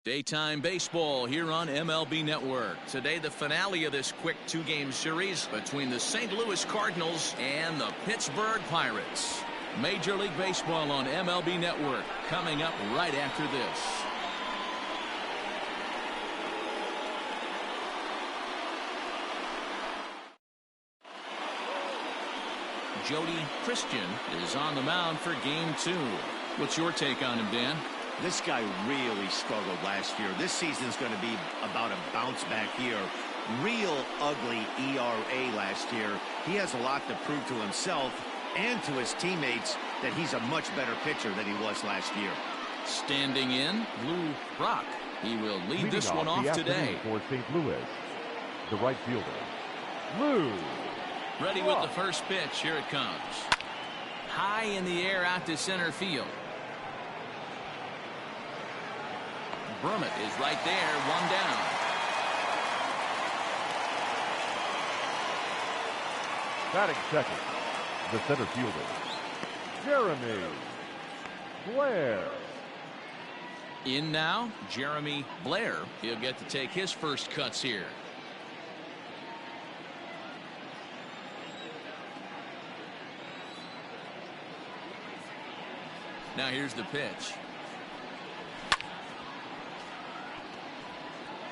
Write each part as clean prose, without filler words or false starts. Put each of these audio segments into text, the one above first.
Daytime baseball here on MLB Network. Today, the finale of this quick two-game series between the St. Louis Cardinals and the Pittsburgh Pirates. Major League Baseball on MLB Network coming up right after this. Jody Christian is on the mound for game 2. What's your take on him, Dan? This guy really struggled last year. This season's going to be about a bounce back year. Real ugly ERA last year. He has a lot to prove to himself and to his teammates that he's a much better pitcher than he was last year. Standing in, Lou Brock. He will lead this one off today. For St. Louis, the right fielder, Lou. Ready with the first pitch. Here it comes. High in the air out to center field. Brummett is right there, one down. Batting second, the center fielder, Jeremy Blair. In now, Jeremy Blair. He'll get to take his first cuts here. Now here's the pitch.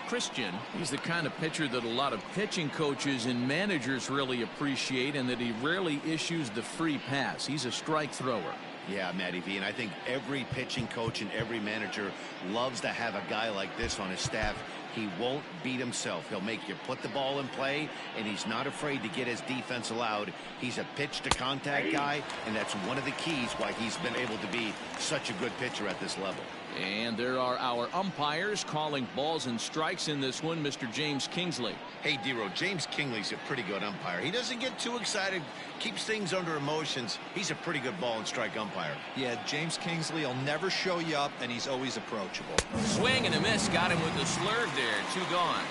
Christian, he's the kind of pitcher that a lot of pitching coaches and managers really appreciate, and that he rarely issues the free pass. He's a strike thrower. Yeah, Matty V, and I think every pitching coach and every manager loves to have a guy like this on his staff. He won't beat himself. He'll make you put the ball in play, and he's not afraid to get his defense allowed. He's a pitch-to-contact guy, and that's one of the keys why he's been able to be such a good pitcher at this level. And there are our umpires calling balls and strikes in this one, Mr. James Kingsley. Hey, D-Row, James Kingsley's a pretty good umpire. He doesn't get too excited, keeps things under emotions. He's a pretty good ball and strike umpire. Yeah, James Kingsley will never show you up, and he's always approachable. Swing and a miss. Got him with the slurve there. 2 gone.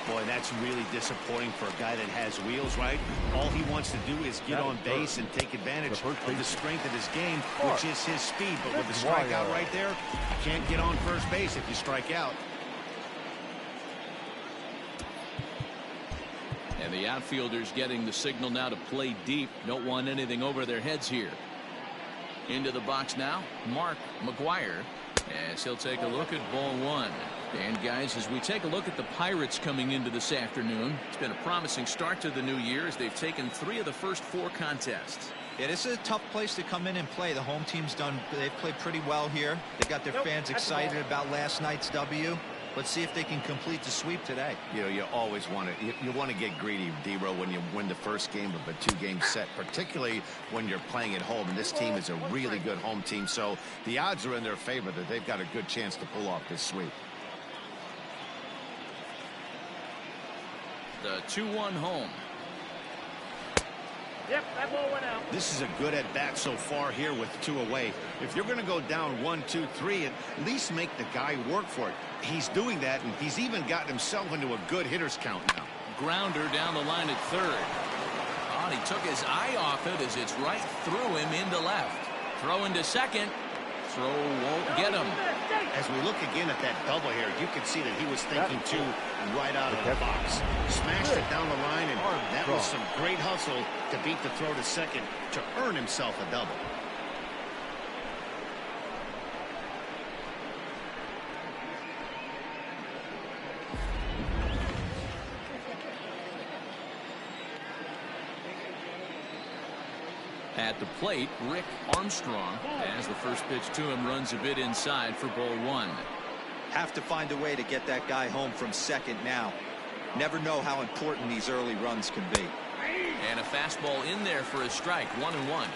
Boy, that's really disappointing for a guy that has wheels, right? All he wants to do is get on base and take advantage of the strength of his game, which is his speed. But with the strikeout right there, you can't get on first base if you strike out. And the outfielders getting the signal now to play deep. Don't want anything over their heads here. Into the box now, Mark McGuire, as he'll take a look at ball 1. And guys, as we take a look at the Pirates coming into this afternoon, it's been a promising start to the new year as they've taken 3 of the first 4 contests. Yeah, this is a tough place to come in and play. The home team's they've played pretty well here. They got their fans excited about last night's W. Let's see if they can complete the sweep today. You know, you always want to you want to get greedy, D-Row, when you win the first game of a 2-game set, particularly when you're playing at home. And this team is a really good home team, so the odds are in their favor that they've got a good chance to pull off this sweep. The 2-1 home. Yep, that ball went out. This is a good at-bat so far here with 2 away. If you're going to go down 1, 2, 3, at least make the guy work for it. He's doing that, and he's even gotten himself into a good hitter's count now. Grounder down the line at third. Oh, and he took his eye off it as it's right through him into left. Throw into second. Throw won't get him. As we look again at that double here, you can see that he was thinking too right out of the box. Smashed it down the line, and that was some great hustle to beat the throw to second to earn himself a double. At the plate, Rick Armstrong, as the first pitch to him runs a bit inside for ball 1. Have to find a way to get that guy home from second now. Never know how important these early runs can be. And a fastball in there for a strike, 1-1.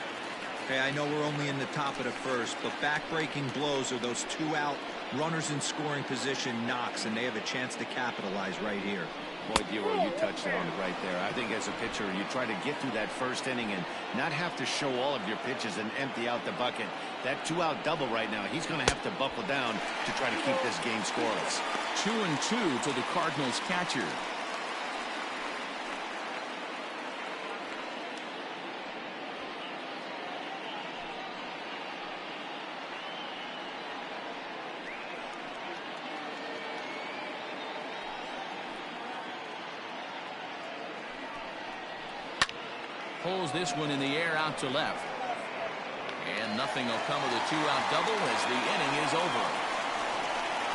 Okay, I know we're only in the top of the first, but back-breaking blows are those 2-out runners in scoring position knocks, and they have a chance to capitalize right here. Boy, D-Row, you touched on it right there. I think as a pitcher, you try to get through that first inning and not have to show all of your pitches and empty out the bucket. That 2-out double right now, he's going to have to buckle down to try to keep this game scoreless. 2-2 to the Cardinals catcher. Pulls this one in the air out to left. And nothing will come of the two-out double as the inning is over.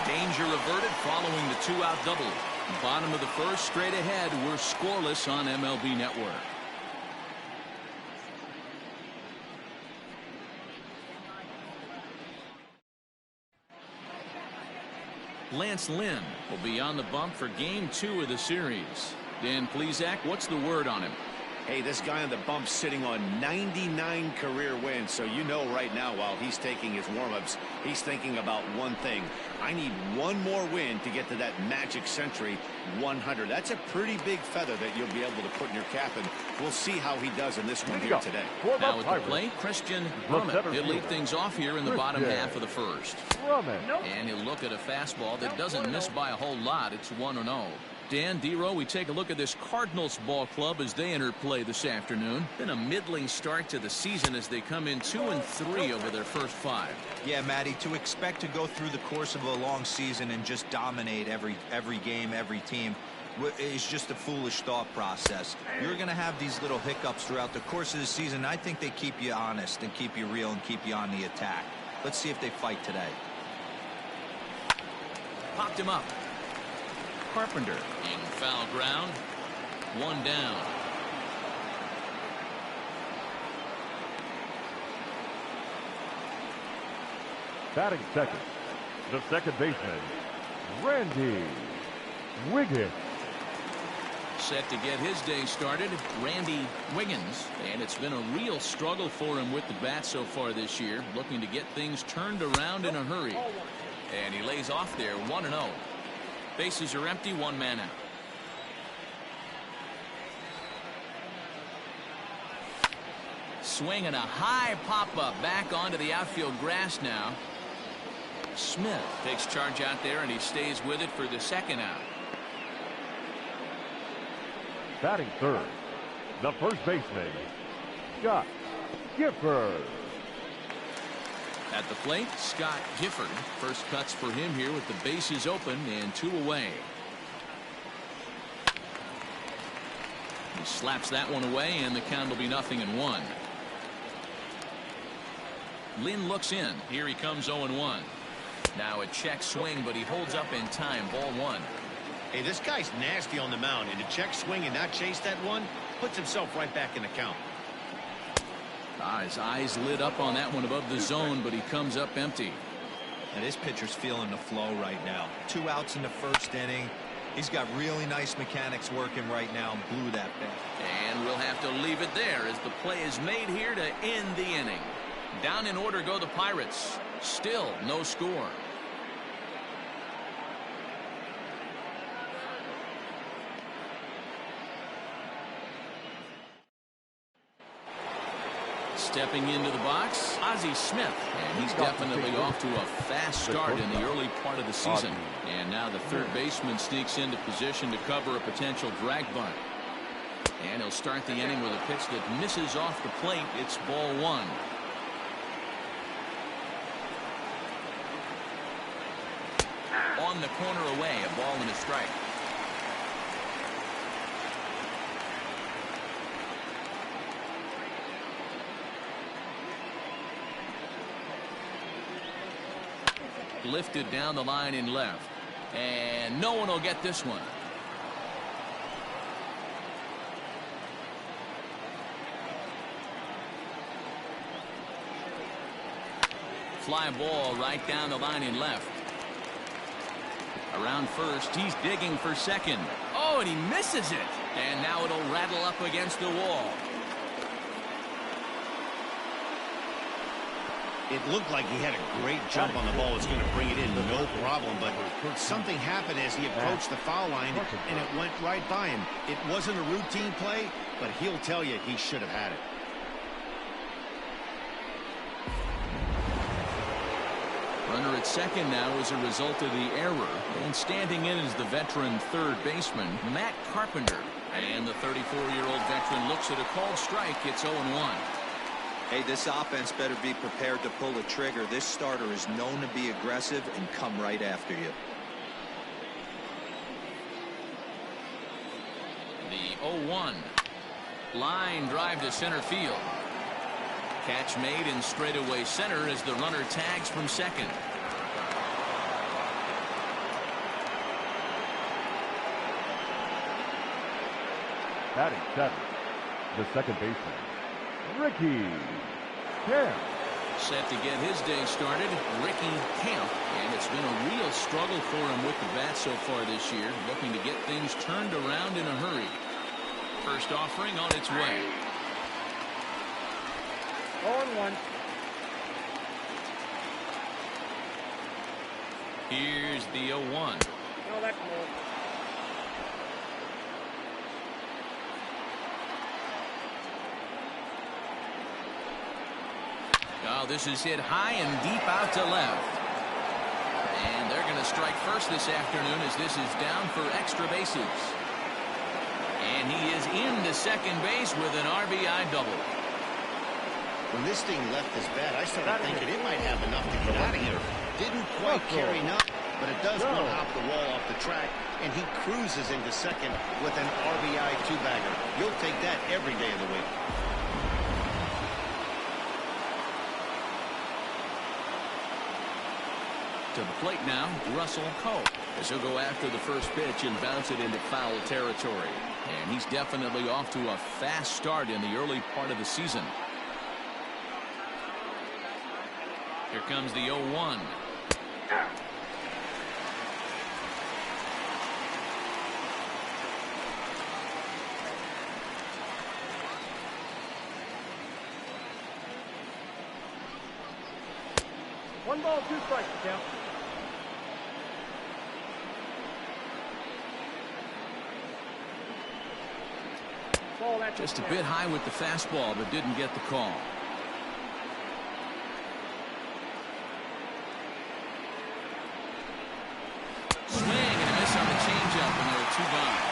Danger averted following the two-out double. Bottom of the first, straight ahead. We're scoreless on MLB Network. Lance Lynn will be on the bump for game 2 of the series. Dan Plesac, what's the word on him? Hey, this guy on the bump sitting on 99 career wins. So you know right now while he's taking his warm-ups, he's thinking about one thing. I need one more win to get to that magic century 100. That's a pretty big feather that you'll be able to put in your cap, and we'll see how he does in this one here today. Now at the plate, Christian Brummett. He'll lead things off here in the bottom half of the first. And he'll look at a fastball that doesn't miss by a whole lot. It's 1-0. Dan, D-Row, we take a look at this Cardinals ball club as they enter play this afternoon. Been a middling start to the season as they come in 2-3 over their first 5. Yeah, Matty, to expect to go through the course of a long season and just dominate every game, every team is just a foolish thought process. You're going to have these little hiccups throughout the course of the season. I think they keep you honest and keep you real and keep you on the attack. Let's see if they fight today. Popped him up. Carpenter in foul ground. 1 down. Batting second, the second baseman, Randy Wiggins. Set to get his day started, Randy Wiggins, and it's been a real struggle for him with the bat so far this year, looking to get things turned around in a hurry. And he lays off there, 1-0. Bases are empty, 1 man out. Swinging a high pop-up back onto the outfield grass now. Smith takes charge out there, and he stays with it for the second out. Batting third, the first baseman, Scott Gifford. At the plate, Scott Gifford. First cuts for him here with the bases open and 2 away. He slaps that one away, and the count will be 0-1. Lynn looks in. Here he comes 0-1. Now a check swing, but he holds up in time. Ball 1. Hey, this guy's nasty on the mound, and to check swing and not chase that one puts himself right back in the count. His eyes lit up on that one above the zone, but he comes up empty. And this pitcher's feeling the flow right now. 2 outs in the first inning. He's got really nice mechanics working right now and blew that bat. And we'll have to leave it there as the play is made here to end the inning. Down in order go the Pirates. Still no score. Stepping into the box, Ozzie Smith, and he's definitely off to a fast start in the early part of the season. And now the third baseman sneaks into position to cover a potential drag bunt. And he'll start the inning with a pitch that misses off the plate. It's ball 1. On the corner away, a ball and a strike. Lifted down the line in left, and no one will get this one. Fly ball right down the line in left. Around first, he's digging for second. Oh, and he misses it, and now it'll rattle up against the wall. It looked like he had a great jump on the ball. It's going to bring it in, no problem. But something happened as he approached the foul line, and it went right by him. It wasn't a routine play, but he'll tell you he should have had it. Runner at second now as a result of the error. And standing in is the veteran third baseman, Matt Carpenter. And the 34-year-old veteran looks at a called strike. It's 0-1. Hey, this offense better be prepared to pull the trigger. This starter is known to be aggressive and come right after you. The 0-1. Line drive to center field. Catch made in straightaway center as the runner tags from second. Batting 7, the second baseman, Ricky Camp. Set to get his day started, Ricky Camp, and it's been a real struggle for him with the bat so far this year, looking to get things turned around in a hurry. First offering on its way. 0-1. Here's the 0-1. No, that's more. Oh, this is hit high and deep out to left. And they're going to strike first this afternoon as this is down for extra bases. And he is into second base with an RBI double. When this thing left his bat, I started thinking it might have enough to get out of here. Didn't quite carry enough, but it does one hop the wall off the track, and he cruises into second with an RBI two-bagger. You'll take that every day of the week. To the plate now, Russell Cole, as he'll go after the first pitch and bounce it into foul territory. And he's definitely off to a fast start in the early part of the season. Here comes the 0-1. One ball, 2 strikes, Camp. Just a bit high with the fastball, but didn't get the call. Swing and a miss on the changeup, and there are 2 gone.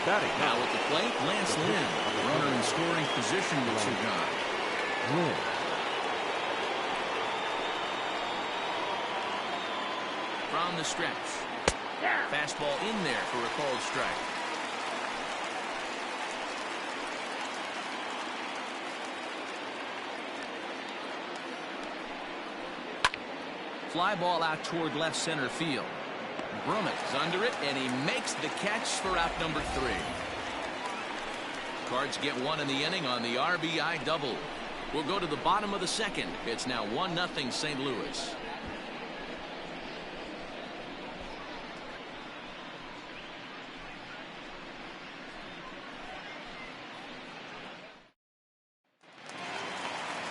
Batting Now at the plate, Lance Lynn, runner in scoring position with 2 gone. Lynn. From the stretch. Fastball in there for a called strike. Fly ball out toward left center field. Brummett is under it, and he makes the catch for out number 3. Cards get 1 in the inning on the RBI double. We'll go to the bottom of the second. It's now 1-0 St. Louis.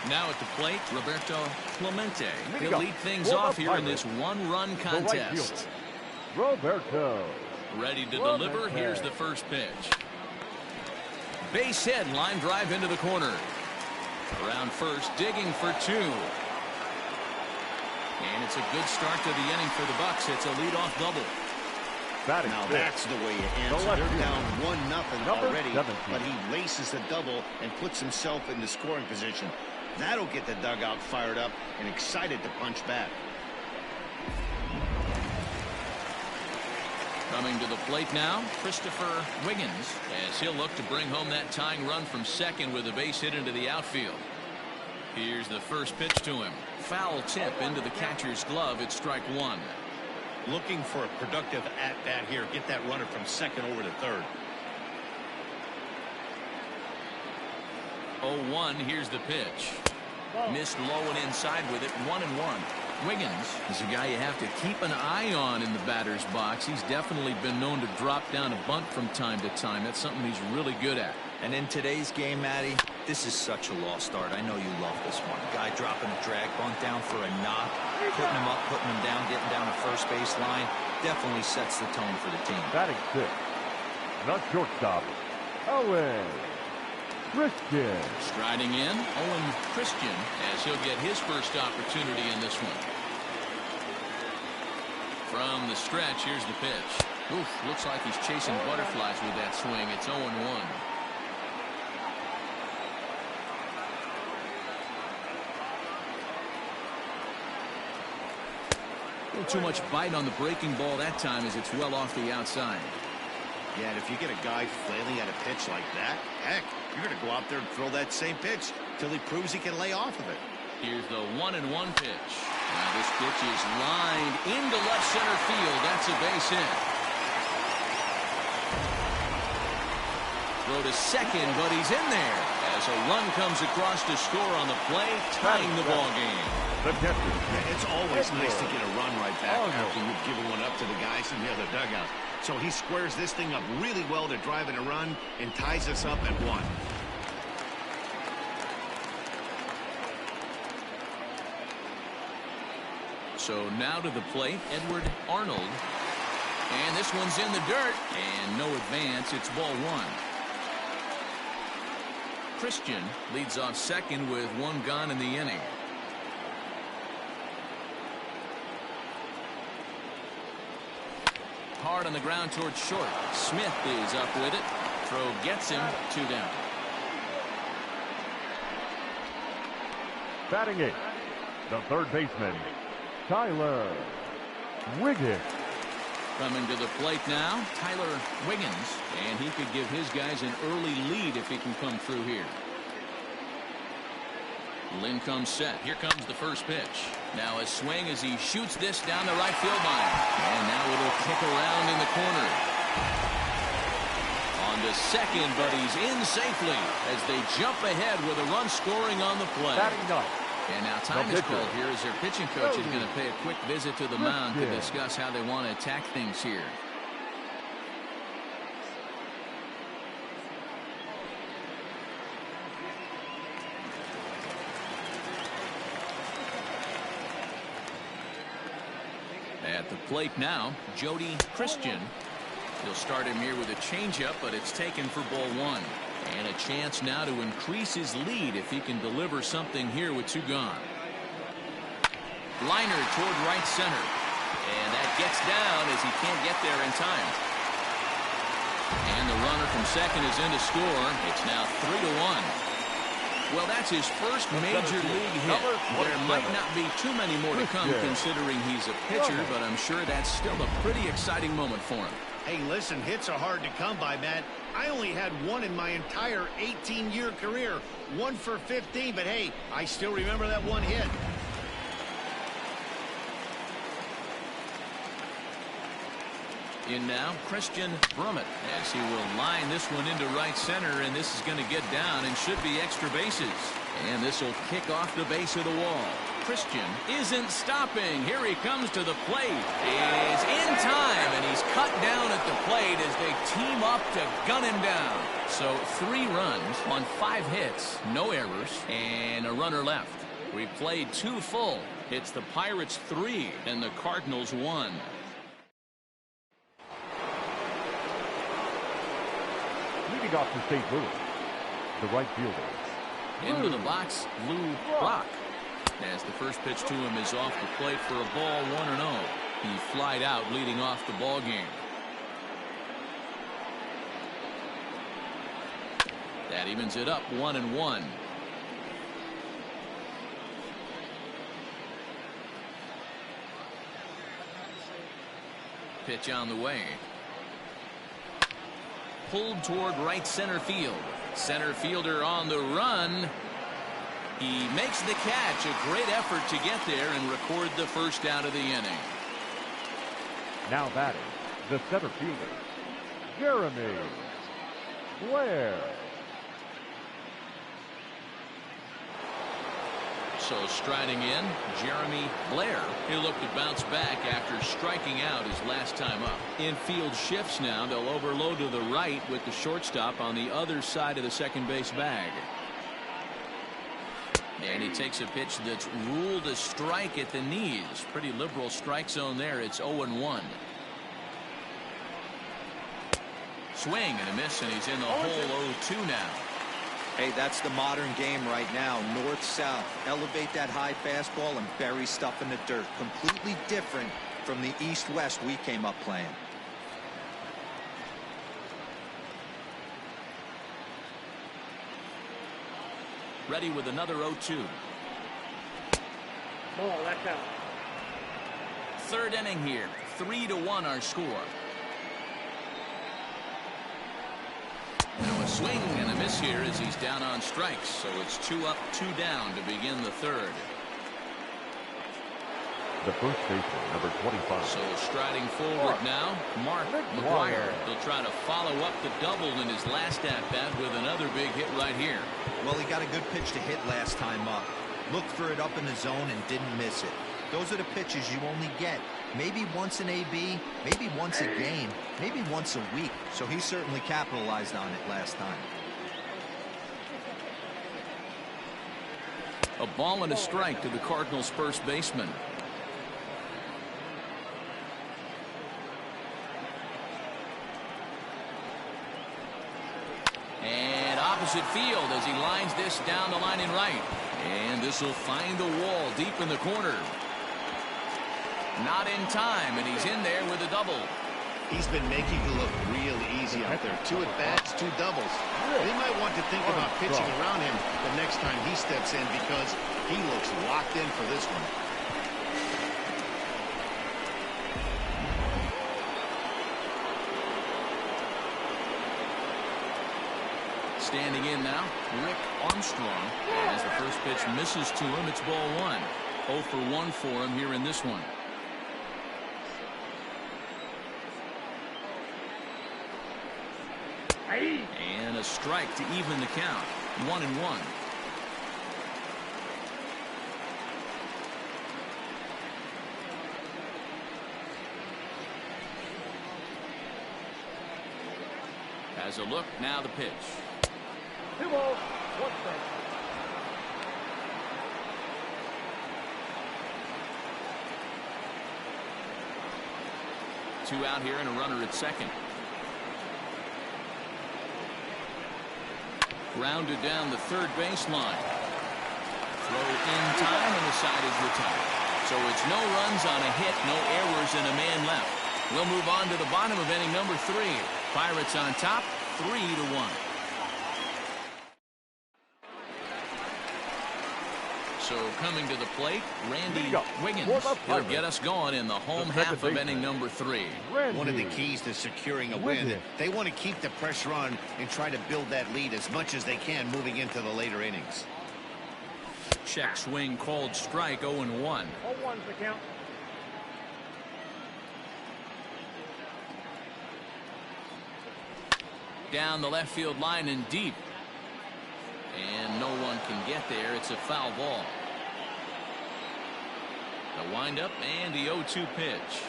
Now at the plate, Roberto Clemente. He'll lead things off here in this 1-run contest. Roberto. Ready to deliver. Here's the first pitch. Base hit, line drive into the corner. Around first, digging for 2. And it's a good start to the inning for the Bucks. It's a leadoff double. Now that's the way you answer. They're down 1-0 already, 17. but he laces the double and puts himself into scoring position. That'll get the dugout fired up and excited to punch back. Coming to the plate now, Christopher Wiggins, as he'll look to bring home that tying run from second with a base hit into the outfield. Here's the first pitch to him. Foul tip into the catcher's glove. It's strike 1. Looking for a productive at-bat here. Get that runner from second over to third. 0-1. Here's the pitch. Missed low and inside with it. 1-1. Wiggins is a guy you have to keep an eye on in the batter's box. He's definitely been known to drop down a bunt from time to time. That's something he's really good at. And in today's game, Matty, this is such a lost start. I know you love this one. Guy dropping a drag bunt down for a knock, putting him up, putting him down, getting down the first base line. Definitely sets the tone for the team. Batting 6. The shortstop, Owen Christian. Striding in, Owen Christian, as he'll get his first opportunity in this one. From the stretch, here's the pitch. Oof, looks like he's chasing butterflies with that swing. It's 0-1. little too much bite on the breaking ball that time as it's well off the outside. Yeah, and if you get a guy flailing at a pitch like that, heck, you're going to go out there and throw that same pitch till he proves he can lay off of it. Here's the 1-1 pitch. Now this pitch is lined into left center field. That's a base hit. Throw to second, but he's in there as a run comes across to score on the play, tying the ball game. Yeah, it's always nice to get a run right back after you've given one up to the guys in the other dugout. So he squares this thing up really well to drive in a run and ties us up at 1. So now to the plate, Edward Arnold. And this one's in the dirt. And no advance. It's ball 1. Christian leads off second with 1 gone in the inning. Hard on the ground towards short. Smith is up with it. Throw gets him. 2 down. Batting 8, the third baseman, Tyler Wiggins. Coming to the plate now, Tyler Wiggins, and he could give his guys an early lead if he can come through here. Lynn comes set. Here comes the first pitch. Now a swing as he shoots this down the right field line. And now it'll kick around in the corner. On to second, but he's in safely as they jump ahead with a run scoring on the play. And now time is called here as their pitching coach is going to pay a quick visit to the mound to discuss how they want to attack things here. At the plate now, Jody Christian. He'll start him here with a changeup, but it's taken for ball 1. And a chance now to increase his lead if he can deliver something here with 2 gone. Liner toward right center. And that gets down as he can't get there in time. And the runner from second is in to score. It's now 3-1. Well, that's his first major league hit. There might not be too many more to come considering he's a pitcher, but I'm sure that's still a pretty exciting moment for him. Hey, listen, hits are hard to come by, Matt. I only had 1 in my entire 18-year career. 1 for 15, but hey, I still remember that 1 hit. In now, Christian Brummett as he will line this one into right center, and this is going to get down and should be extra bases. And this will kick off the base of the wall. Christian isn't stopping. Here he comes to the plate. Is in time, and he's cut down at the plate as they team up to gun him down. So 3 runs on 5 hits, no errors, and a runner left. We've played 2 full. It's the Pirates 3 and the Cardinals 1. Leading off to St. Louis, the right fielder. Into the box, Lou Brock. As the first pitch to him is off the plate for a ball 1-0. He flied out leading off the ball game. That evens it up 1-1. Pitch on the way. Pulled toward right center field. Center fielder on the run. He makes the catch. A great effort to get there and record the first out of the inning. Now batting, the center fielder, Jeremy Blair. So striding in, Jeremy Blair. He'll look to bounce back after striking out his last time up. Infield shifts now. They'll overload to the right with the shortstop on the other side of the second base bag. And he takes a pitch that's ruled a strike at the knees. Pretty liberal strike zone there. It's 0-1. Swing and a miss, and he's in the hole 0-2 now. Hey, that's the modern game right now. North-south. Elevate that high fastball and bury stuff in the dirt. Completely different from the east-west we came up playing. Ready with another 0-2. Ball, that's out. third inning here. 3-1 our score. Now a swing and a miss here as he's down on strikes. So it's 2 up, 2 down to begin the third. The first baseman, number 25. So striding forward now, Mark McGuire. He'll try to follow up the double in his last at-bat with another big hit right here. Well, he got a good pitch to hit last time up. Looked for it up in the zone and didn't miss it. Those are the pitches you only get maybe once in AB, maybe once a game, maybe once a week. So he certainly capitalized on it last time. A ball and a strike to the Cardinals' first baseman. And opposite field as he lines this down the line in right. And this will find the wall deep in the corner. Not in time, and he's in there with a double. He's been making it look real easy out there. 2 at-bats, 2 doubles. They might want to think about pitching around him the next time he steps in because he looks locked in for this one. Standing in now, Rick Armstrong. As the first pitch misses to him, it's ball 1. 0 for 1 for him here in this one. And a strike to even the count. 1-1. Has a look, now the pitch. 2 balls, 1 strike. Two out here and a runner at second. Grounded down the third baseline. Throw in time and the side is retired. So it's no runs on a hit, no errors, and a man left. We'll move on to the bottom of inning number 3. Pirates on top, 3-1. So coming to the plate, Randy Wiggins. He'll get us going in the home half of inning number 3. One of the keys to securing a win, they want to keep the pressure on and try to build that lead as much as they can moving into the later innings. Check swing called strike, 0-1. 0-1's the count. Down the left field line and deep. And no one can get there. It's a foul ball. The windup and the 0-2 pitch.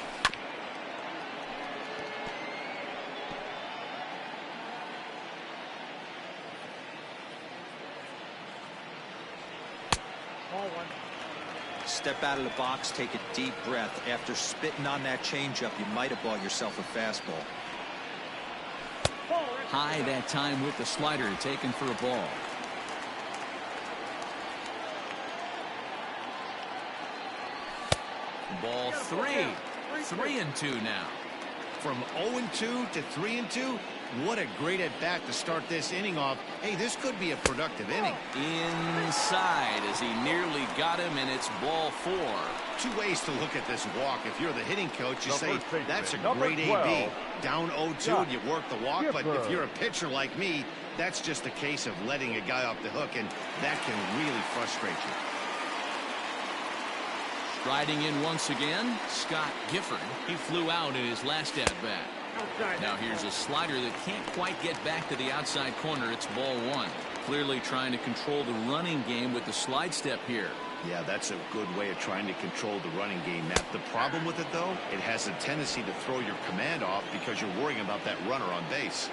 Ball 1. Step out of the box, take a deep breath. After spitting on that changeup, you might have bought yourself a fastball. High that time with the slider taken for a ball. Ball 3. 3-2 now. From 0-2 to 3-2, what a great at-bat to start this inning off. Hey, this could be a productive inning. Inside as he nearly got him, and it's ball 4. 2 ways to look at this walk. If you're the hitting coach, you say, that's a number great 12. AB. Down 0-2 and you work the walk, but if you're a pitcher like me, that's just a case of letting a guy off the hook, and that can really frustrate you. Riding in once again, Scott Gifford. He flew out in his last at-bat. Now here's a slider that can't quite get back to the outside corner. It's ball 1. Clearly trying to control the running game with the slide step here. Yeah, that's a good way of trying to control the running game, Matt. The problem with it, though, it has a tendency to throw your command off because you're worrying about that runner on base.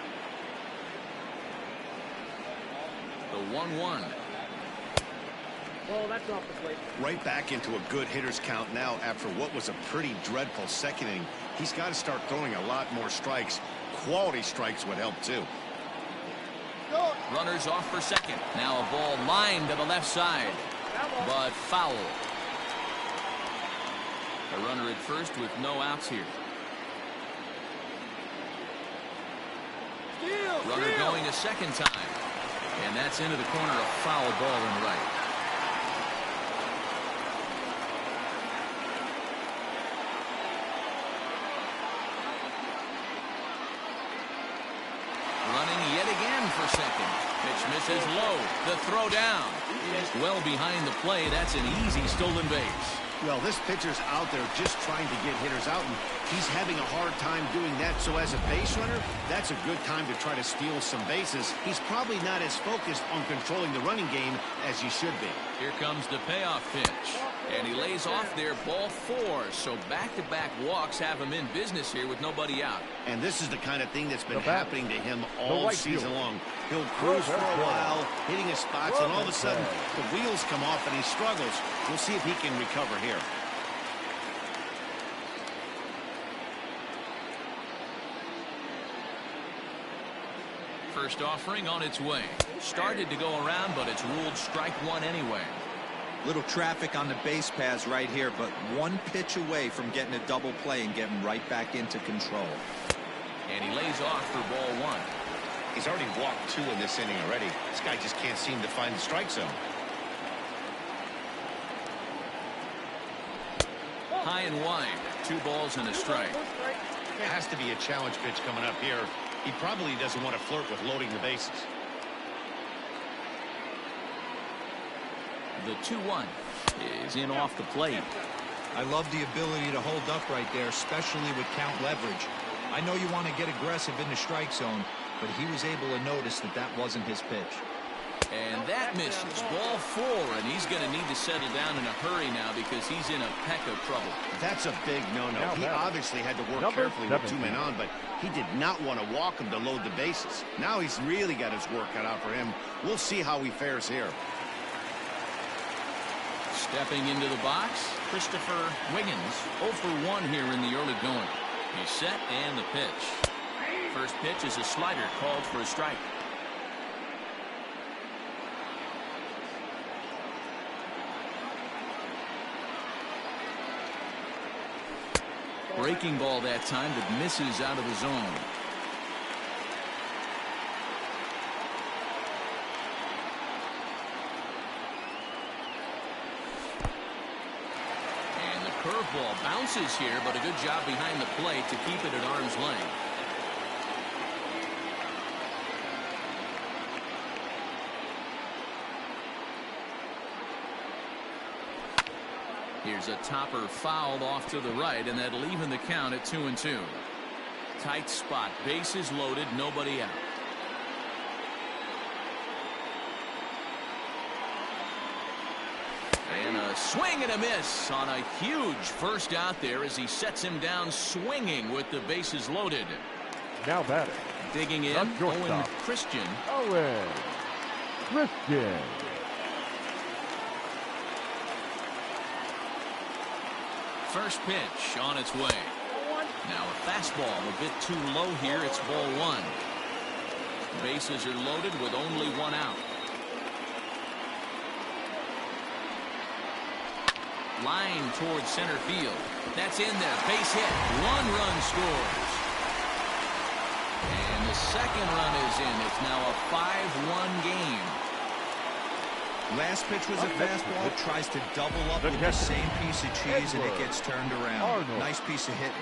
The 1-1. Well, that's off the plate. Right back into a good hitter's count now after what was a pretty dreadful second inning. He's got to start throwing a lot more strikes. Quality strikes would help, too. Runners off for second. Now a ball lined to the left side, but foul. A runner at first with no outs here. Runner going a second time. And that's into the corner, a foul ball in right. again for second. Pitch misses low. The throw down. Just well behind the play. That's an easy stolen base. Well, this pitcher's out there just trying to get hitters out, and he's having a hard time doing that. So as a base runner, that's a good time to try to steal some bases. He's probably not as focused on controlling the running game as he should be. Here comes the payoff pitch. And he lays off there, ball 4. So back-to-back walks have him in business here with nobody out. And this is the kind of thing that's been happening to him all right season field. long. He'll cruise for a while, hitting his spots, and all of a sudden the wheels come off and he struggles. We'll see if he can recover here. First offering on its way. Started to go around, but it's ruled strike 1 anyway. Little traffic on the base paths right here, but one pitch away from getting a double play and getting right back into control. And he lays off for ball 1. He's already walked 2 in this inning already. This guy just can't seem to find the strike zone. High and wide. 2 balls and a strike. It has to be a challenge pitch coming up here. He probably doesn't want to flirt with loading the bases. The 2-1 is in off the plate. I love the ability to hold up right there, especially with count leverage. I know you want to get aggressive in the strike zone, but he was able to notice that that wasn't his pitch. And that misses. Ball 4, and he's going to need to settle down in a hurry now because he's in a peck of trouble. That's a big no-no. He obviously had to work carefully with 2 men on, but he did not want to walk him to load the bases. Now he's really got his work cut out for him. We'll see how he fares here. Stepping into the box, Christopher Wiggins, 0 for 1 here in the early going. He's set and the pitch. First pitch is a slider called for a strike. Breaking ball that time that misses out of the zone. Curveball bounces here, but a good job behind the plate to keep it at arm's length. Here's a topper fouled off to the right, and that'll even the count at 2-2. Tight spot, bases loaded, nobody out. And a swing and a miss on a huge first out there as he sets him down swinging with the bases loaded. Now batting. Digging in, Owen Christian. Owen Christian. First pitch on its way. Now a fastball a bit too low here. It's ball 1. Bases are loaded with only 1 out. Line towards center field. That's in there. Base hit. 1 run scores. And the second run is in. It's now a 5-1 game. Last pitch was a fastball. Tries to double up with the same piece of cheese, and it gets turned around. Nice piece of hitting.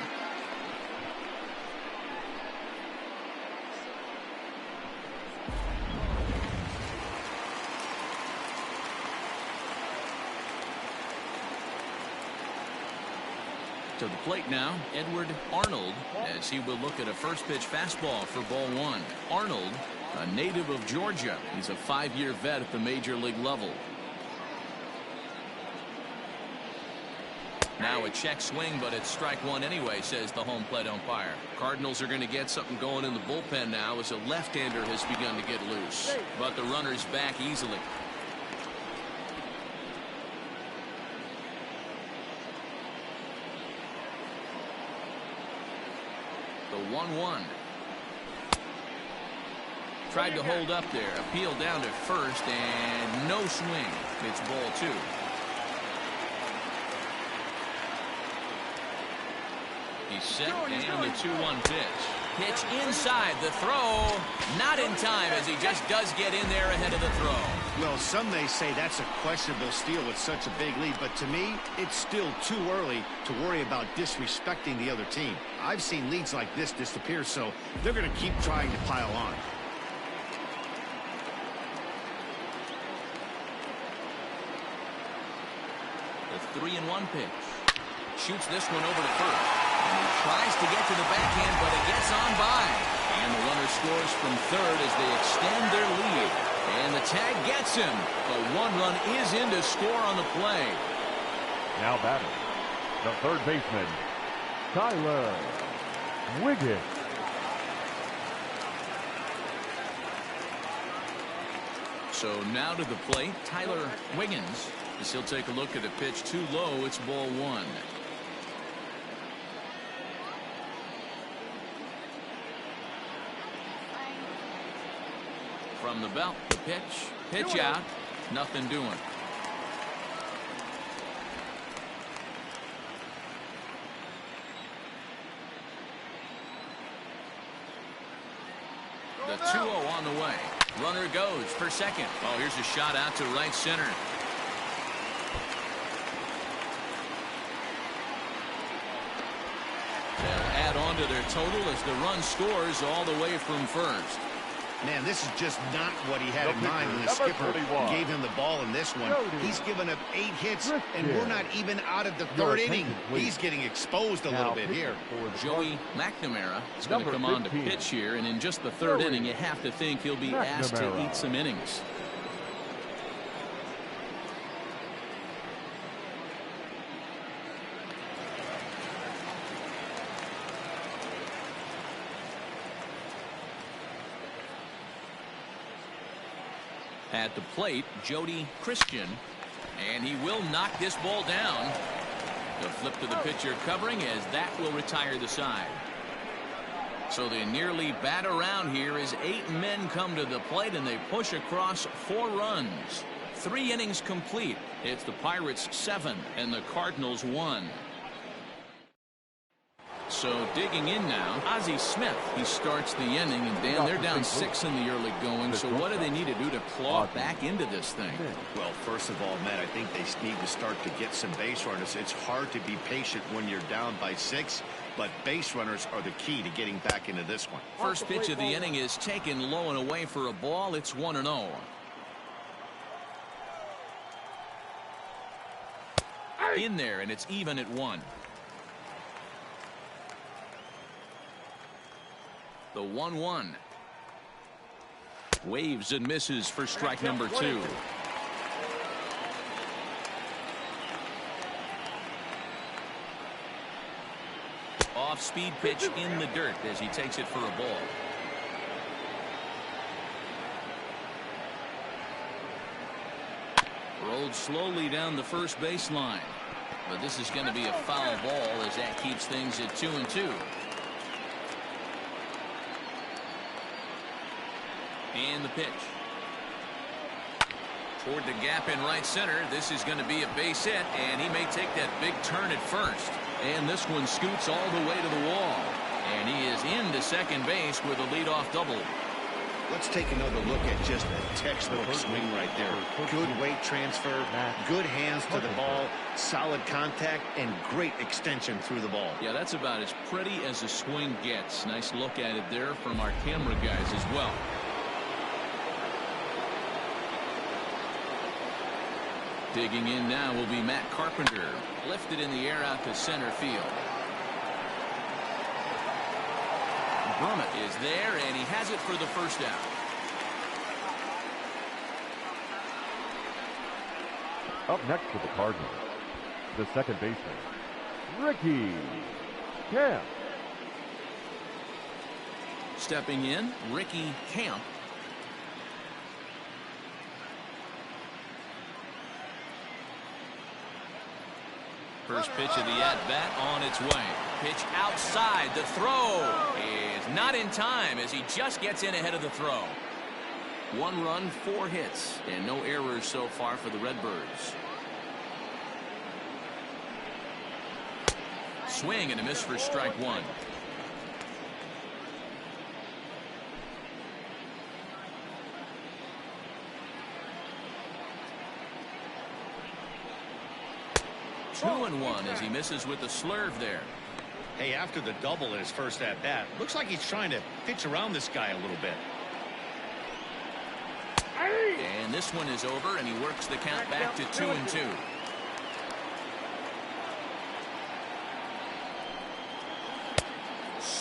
To the plate now, Edward Arnold, as he will look at a first pitch fastball for ball 1. Arnold, a native of Georgia. He's a 5-year vet at the major league level. Now a check swing, but it's strike 1 anyway, says the home plate umpire. Cardinals are going to get something going in the bullpen now as a left-hander has begun to get loose. But the runner's back easily. The 1-1. Tried to hold up there. Appeal down to first and no swing. It's ball 2. He's set and the 2-1 pitch. Pitch inside the throw. Not in time as he just does get in there ahead of the throw. Well, some may say that's a questionable steal with such a big lead, but to me, it's still too early to worry about disrespecting the other team. I've seen leads like this disappear, so they're going to keep trying to pile on. The 3-1 pitch. Shoots this one over to first. And he tries to get to the backhand, but it gets on by. And the runner scores from third as they extend their lead. And the tag gets him. The 1 run is in to score on the play. Now batting, the third baseman, Tyler Wiggins. So now to the plate, Tyler Wiggins. As he'll take a look at a pitch too low. It's ball 1. From the belt, the pitch out, nothing doing. The 2-0 on the way. Runner goes for second. Oh, here's a shot out to right center. They'll add on to their total as the run scores all the way from first. Man, this is just not what he had in mind when the skipper gave him the ball in this one. He's given up 8 hits, and we're not even out of the third inning. He's getting exposed a little bit here. Joey McNamara is going to come on to pitch here, and in just the third inning, you have to think he'll be asked to eat some innings. At the plate, Jody Christian, and he will knock this ball down. The flip to the pitcher covering as that will retire the side. So they nearly bat around here as 8 men come to the plate and they push across 4 runs. 3 innings complete. It's the Pirates 7 and the Cardinals 1. So digging in now, Ozzie Smith. He starts the inning, and Dan, they're down 6 in the early going. So what do they need to do to claw back into this thing? Well, first of all, Matt, I think they need to start to get some base runners. It's hard to be patient when you're down by 6, but base runners are the key to getting back into this one. First pitch of the inning is taken low and away for a ball. It's 1-0. In there, and it's even at 1. The 1-1. Waves and misses for strike number 2. Off-speed pitch in the dirt as he takes it for a ball. Rolled slowly down the first baseline. But this is going to be a foul ball as that keeps things at 2-2. And the pitch. Toward the gap in right center. This is going to be a base hit, and he may take that big turn at first. And this one scoots all the way to the wall. And he is into second base with a leadoff double. Let's take another look at just a textbook swing right there. Good weight transfer, good hands to the ball, solid contact, and great extension through the ball. Yeah, that's about as pretty as a swing gets. Nice look at it there from our camera guys as well. Digging in now will be Matt Carpenter. Lifted in the air out to center field. Brummett is there, and he has it for the first out. Up next for the Cardinals, the second baseman, Ricky Camp. Stepping in, Ricky Camp. First pitch of the at-bat on its way. Pitch outside. The throw is not in time as he just gets in ahead of the throw. 1 run, 4 hits, and no errors so far for the Redbirds. Swing and a miss for strike 1. Two and 1 as he misses with the slurve there. Hey, after the double in his first at-bat, looks like he's trying to pitch around this guy a little bit. And this one is over, and he works the count back to 2-2.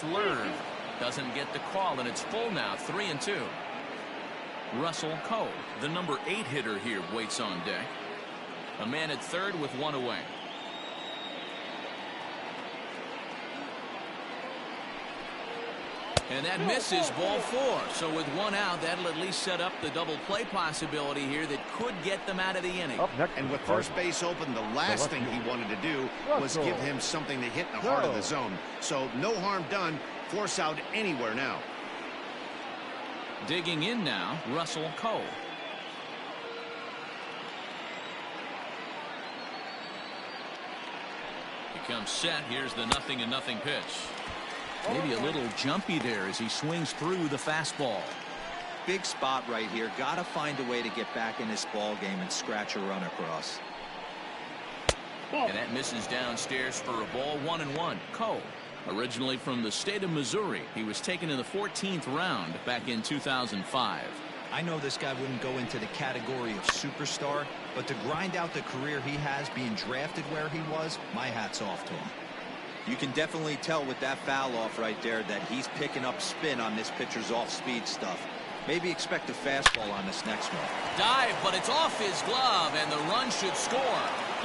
slurve. Doesn't get the call, and it's full now, 3-2. Russell Cole, the number 8 hitter here, waits on deck. A man at third with one away. And that misses, ball 4. So with one out, that'll at least set up the double play possibility here that could get them out of the inning. Up next, and with first base open, the last thing he wanted to do was give him something to hit in the heart of the zone. So no harm done. Force out anywhere now. Digging in now, Russell Cole. He comes set. Here's the 0-0 pitch. Maybe a little jumpy there as he swings through the fastball. Big spot right here. Got to find a way to get back in this ball game and scratch a run across. And that misses downstairs for a ball, 1-1. Cole, originally from the state of Missouri, he was taken in the 14th round back in 2005. I know this guy wouldn't go into the category of superstar, but to grind out the career he has being drafted where he was, my hat's off to him. You can definitely tell with that foul off right there that he's picking up spin on this pitcher's off-speed stuff. Maybe expect a fastball on this next one. Dive, but it's off his glove, and the run should score.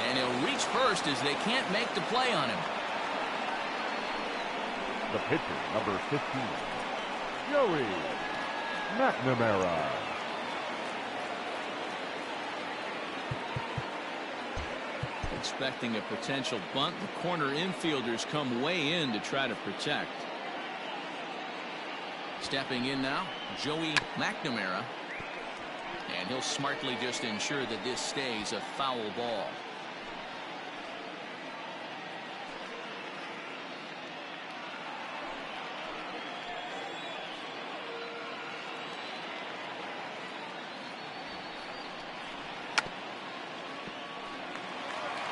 And he'll reach first as they can't make the play on him. The pitcher, number 15, Joey McNamara. Expecting a potential bunt, the corner infielders come way in to try to protect. Stepping in now, Joey McNamara. And he'll smartly just ensure that this stays a foul ball.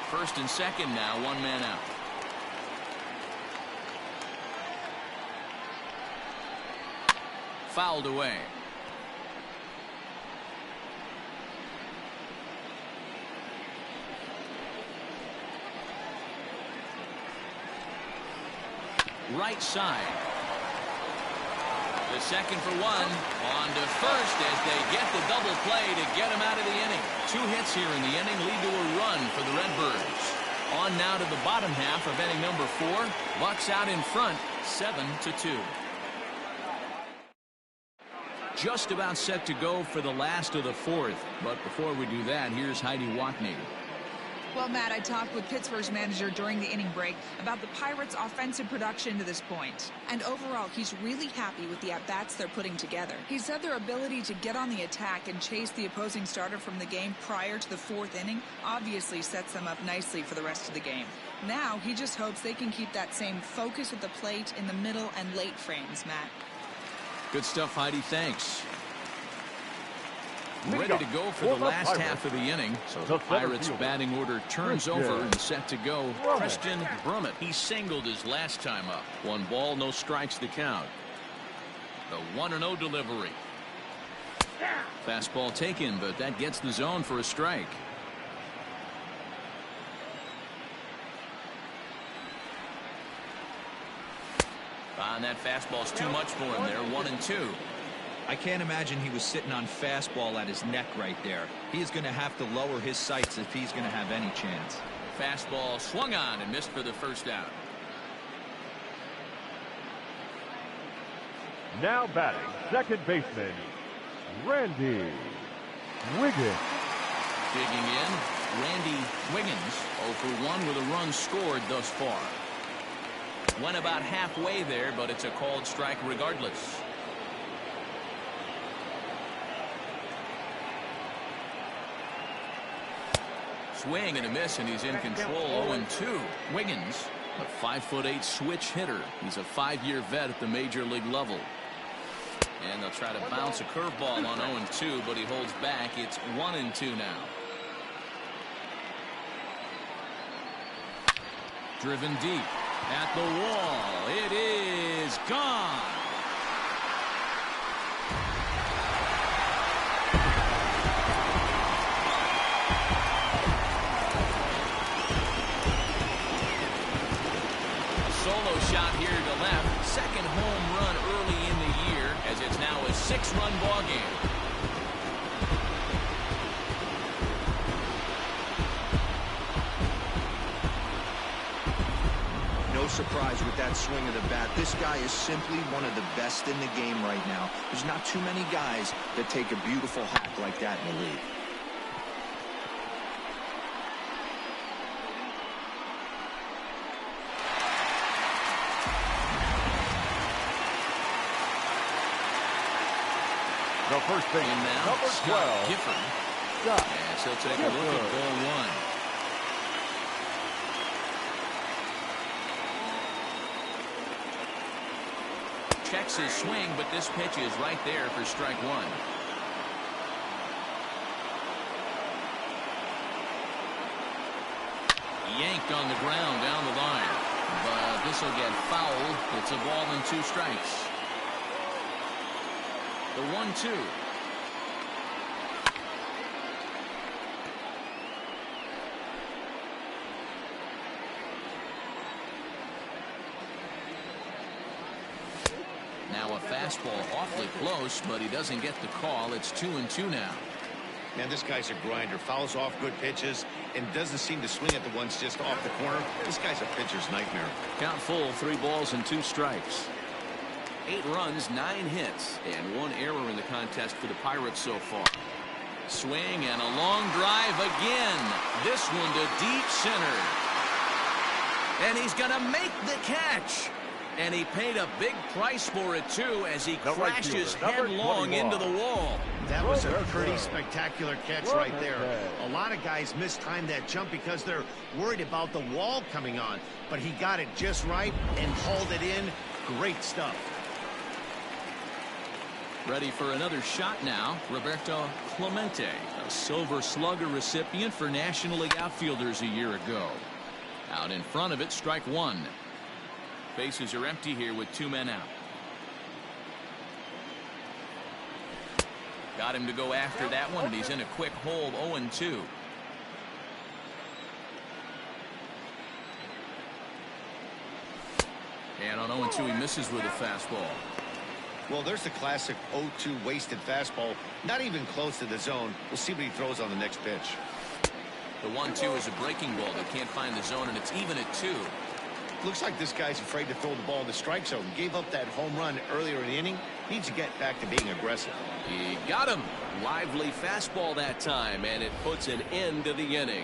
First and second now, one man out. Fouled away. Right side. The second for one. On to first as they get the double play to get him out of the inning. 2 hits here in the inning lead to a run for the Redbirds. On now to the bottom half of inning number 4. Bucks out in front, 7-2. Just about set to go for the last of the 4th. But before we do that, here's Heidi Watney. Well, Matt, I talked with Pittsburgh's manager during the inning break about the Pirates' offensive production to this point. And overall, he's really happy with the at-bats they're putting together. He said their ability to get on the attack and chase the opposing starter from the game prior to the 4th inning obviously sets them up nicely for the rest of the game. Now, he just hopes they can keep that same focus at the plate in the middle and late frames, Matt. Good stuff, Heidi. Thanks. Ready to go for the last half of the inning. So the Pirates batting order turns over and set to go. Christian Brummett. He singled his last time up. 1 ball, no strikes to count. The 1-0 delivery. Fastball taken, but that gets the zone for a strike. And that fastball's too much for him there. 1-2. I can't imagine he was sitting on fastball at his neck right there. He's going to have to lower his sights if he's going to have any chance. Fastball swung on and missed for the first out. Now batting, second baseman, Randy Wiggins. Digging in, Randy Wiggins, 0 for 1 with a run scored thus far. Went about halfway there, but it's a called strike regardless. Swing and a miss, and he's in control. 0-2. Wiggins, a 5'8" switch hitter. He's a 5-year vet at the major league level. And they'll try to bounce a curveball on 0-2, but he holds back. It's 1-2 now. Driven deep at the wall. It is gone. Solo shot here to left. second home run early in the year, as it's now a 6-run ball game. No surprise with that swing of the bat. This guy is simply one of the best in the game right now. There's not too many guys that take a beautiful hack like that in the league. The first base, And now, number Scott 12. Gifford. Scott Yes, he'll take a look at ball one. Checks his swing, but this pitch is right there for strike one. Yanked on the ground down the line. But this will get fouled. It's a ball and 2 strikes. The 1-2. Now a fastball awfully close, but he doesn't get the call. It's 2-2 now. Man, this guy's a grinder. Fouls off good pitches and doesn't seem to swing at the ones just off the corner. This guy's a pitcher's nightmare. Count full, 3 balls and 2 strikes. 8 runs, 9 hits, and 1 error in the contest for the Pirates so far. Swing and a long drive again. This one to deep center. And he's going to make the catch. And he paid a big price for it, too, as he crashes headlong into the wall. That was a pretty spectacular catch right there. A lot of guys mistimed that jump because they're worried about the wall coming on. But he got it just right and hauled it in. Great stuff. Ready for another shot now. Roberto Clemente, a Silver Slugger recipient for National League outfielders a year ago. Out in front of it, strike one. Bases are empty here with 2 men out. Got him to go after that one, and he's in a quick hold. 0-2. And on 0-2, he misses with a fastball. Well, there's the classic 0-2 wasted fastball. Not even close to the zone. We'll see what he throws on the next pitch. The 1-2 is a breaking ball that can't find the zone, and it's even at 2. Looks like this guy's afraid to throw the ball in the strike zone. Gave up that home run earlier in the inning. Needs to get back to being aggressive. He got him. Lively fastball that time, and it puts an end to the inning.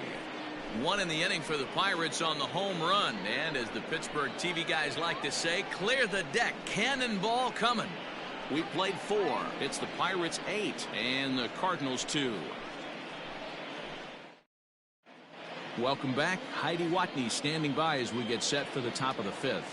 1 in the inning for the Pirates on the home run. And as the Pittsburgh TV guys like to say, clear the deck. Cannonball coming. We played 4. It's the Pirates 8 and the Cardinals 2. Welcome back. Heidi Watney standing by as we get set for the top of the 5th.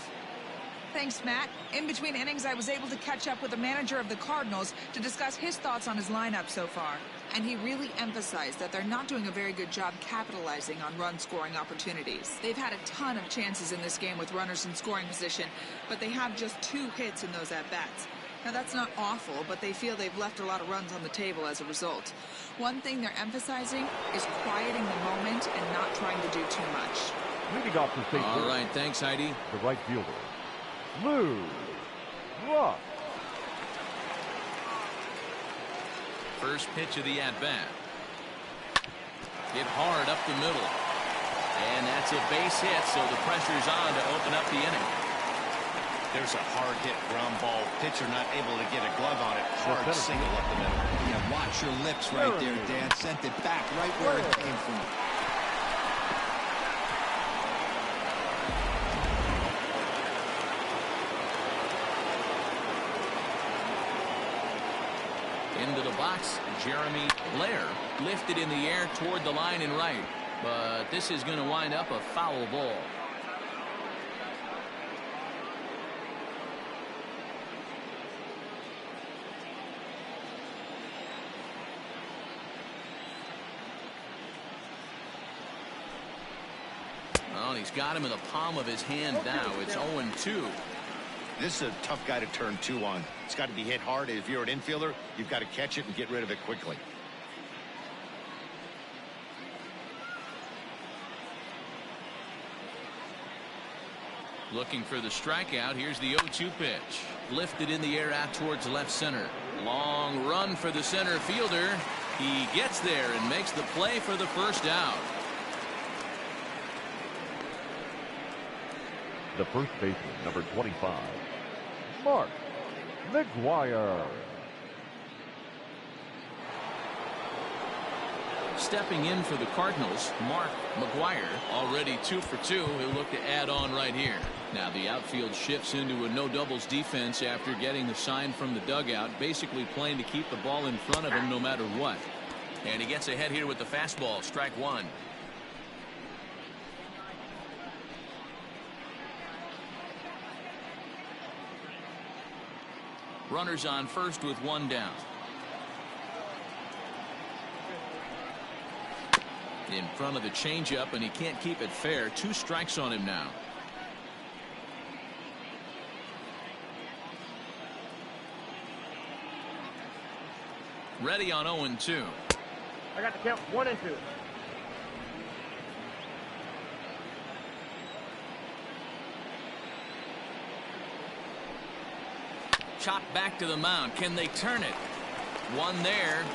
Thanks, Matt. In between innings, I was able to catch up with the manager of the Cardinals to discuss his thoughts on his lineup so far. And he really emphasized that they're not doing a very good job capitalizing on run-scoring opportunities. They've had a ton of chances in this game with runners in scoring position, but they have just 2 hits in those at-bats. Now, that's not awful, but they feel they've left a lot of runs on the table as a result. One thing they're emphasizing is quieting the moment and not trying to do too much. Leading off the state. All right, thanks, Heidi. The right fielder, Lou Rock. First pitch of the at-bat. Hit hard up the middle. And that's a base hit, so the pressure's on to open up the inning. There's a hard hit ground ball. Pitcher not able to get a glove on it. Hard single up the middle. Yeah, watch your lips right there, Dan. Sent it back right where it came from. Into the box, Jeremy Blair lifted in the air toward the line and right. But this is going to wind up a foul ball. Well, he's got him in the palm of his hand now. It's 0-2. This is a tough guy to turn 2 on. It's got to be hit hard. If you're an infielder, you've got to catch it and get rid of it quickly. Looking for the strikeout. Here's the 0-2 pitch. Lifted in the air out towards left center. Long run for the center fielder. He gets there and makes the play for the first out. The first baseman, number 25, Mark McGuire. Stepping in for the Cardinals, Mark McGuire, already 2 for 2. He'll look to add on right here. Now the outfield shifts into a no doubles defense after getting the sign from the dugout, basically playing to keep the ball in front of him no matter what. And he gets ahead here with the fastball. Strike one. Runners on first with one down. In front of the changeup, and he can't keep it fair. 2 strikes on him now. Ready on 0-2. I got the count 1 and 2. Chopped back to the mound. Can they turn it? One there.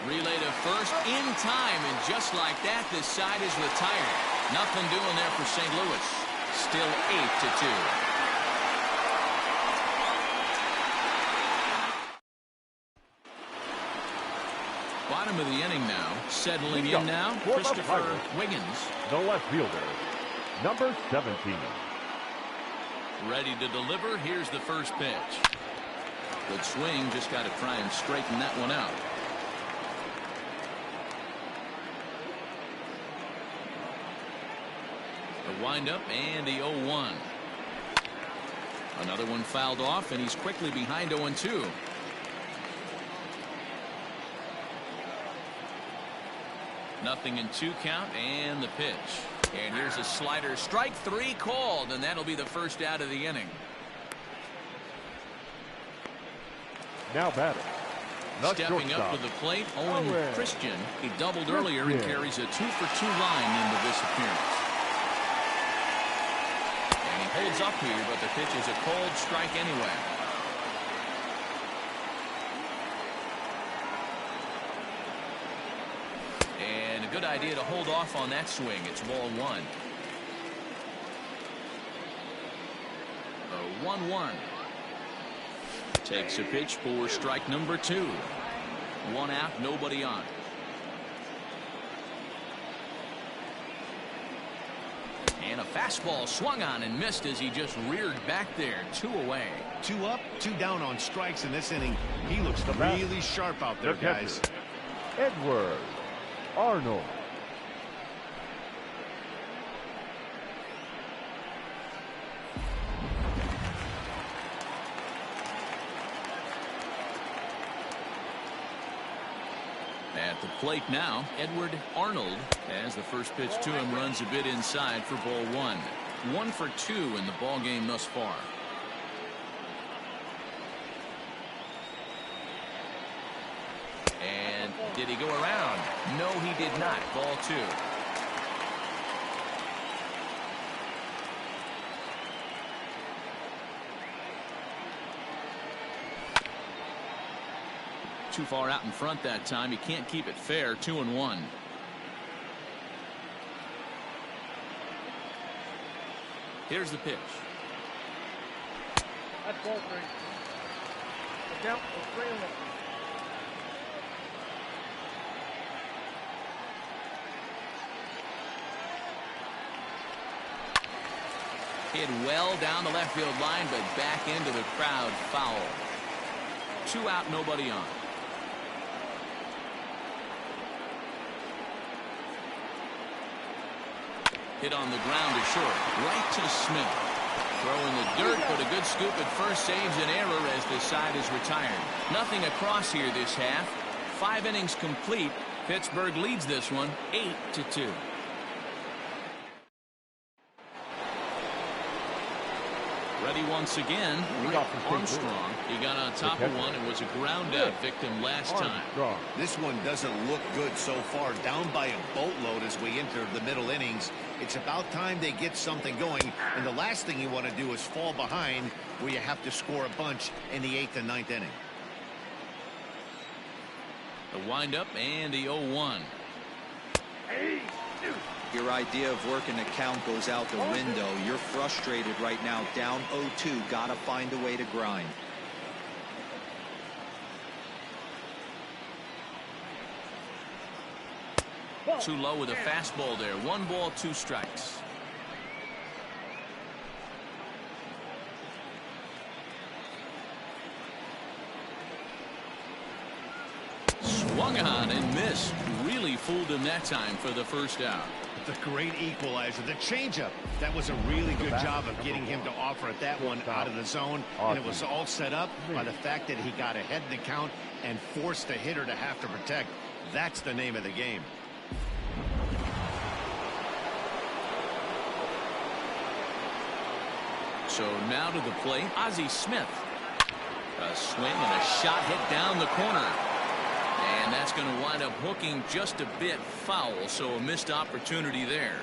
Relay to first in time, and just like that, this side is retired. Nothing doing there for St. Louis. Still 8-2. Bottom of the inning now. Settling in now, Christopher Wiggins. The left fielder, number 17. Ready to deliver. Here's the first pitch. Good swing. Just got to try and straighten that one out. The windup and the 0-1. Another one fouled off, and he's quickly behind 0-2. Nothing in 2 count, and the pitch. And here's a slider. Strike 3 called, and that'll be the first out of the inning. Now batting. Stepping up to the plate, Owen Christian. He doubled earlier and carries a 2 for 2 line into this appearance. And he holds up here, but the pitch is a cold strike anyway. And a good idea to hold off on that swing. It's ball 1. A 1-1. Takes a pitch for strike number 2. 1 out, nobody on. And a fastball swung on and missed as he just reared back there. 2 away. 2 up, 2 down on strikes in this inning. He looks really sharp out there, guys. Edward Arnold. At the plate now, Edward Arnold, as the first pitch to him runs a bit inside for ball 1. 1 for 2 in the ball game thus far. And did he go around? No, he did not. Ball 2. Too far out in front that time. He can't keep it fair. 2-1. Here's the pitch. That's ball 3. The count was 3-1. Hit well down the left field line, but back into the crowd. Foul. 2 out, nobody on. Hit on the ground to short. Right to Smith. Throwing the dirt, but a good scoop at first saves an error as the side is retired. Nothing across here this half. 5 innings complete. Pittsburgh leads this one 8-2. Ready once again. Rick Armstrong. He got on top of one and was a ground out victim last time. This one doesn't look good so far. Down by a boatload as we enter the middle innings. It's about time they get something going. And the last thing you want to do is fall behind where you have to score a bunch in the 8th and 9th inning. The windup and the 0-1. Your idea of working the count goes out the window. You're frustrated right now, down 0-2. Gotta find a way to grind. Too low with a fastball there. 1 ball, 2 strikes. Swung on and missed. Really fooled him that time for the first out. The great equalizer, the changeup. That was a really good job of getting him to offer at that one out of the zone. And it was all set up by the fact that he got ahead in the count and forced the hitter to have to protect. That's the name of the game. So now to the plate, Ozzie Smith. A swing and a shot hit down the corner. And that's going to wind up hooking just a bit foul, so a missed opportunity there.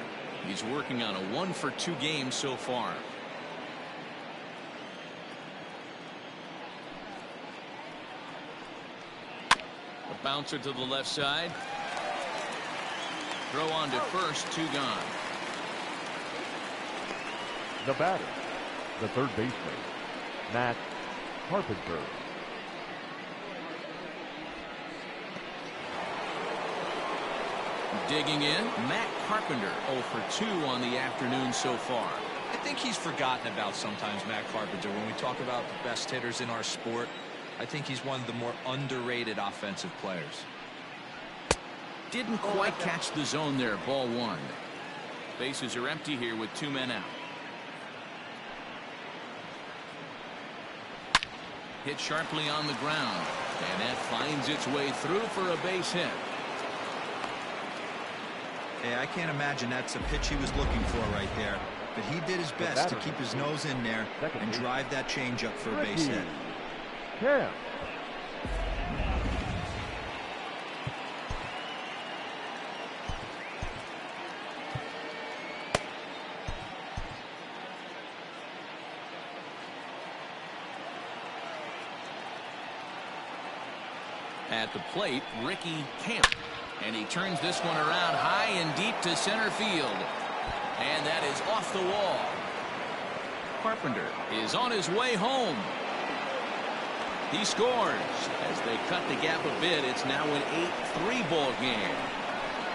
He's working on a 1-for-2 game so far. A bouncer to the left side. Throw on to first, 2 gone. The batter, the third baseman, Matt Carpenter. Digging in, Matt Carpenter, 0 for 2 on the afternoon so far. I think he's forgotten about sometimes, Matt Carpenter. When we talk about the best hitters in our sport, I think he's one of the more underrated offensive players. Didn't quite catch the zone there. Ball 1. Bases are empty here with 2 men out. Hit sharply on the ground, and that finds its way through for a base hit. Hey, I can't imagine that's a pitch he was looking for right there. But he did his best to keep his nose in there and drive that changeup for a base hit. Yeah. At the plate, Ricky Camp. And he turns this one around high and deep to center field. And that is off the wall. Carpenter is on his way home. He scores. As they cut the gap a bit, it's now an 8-3 ball game.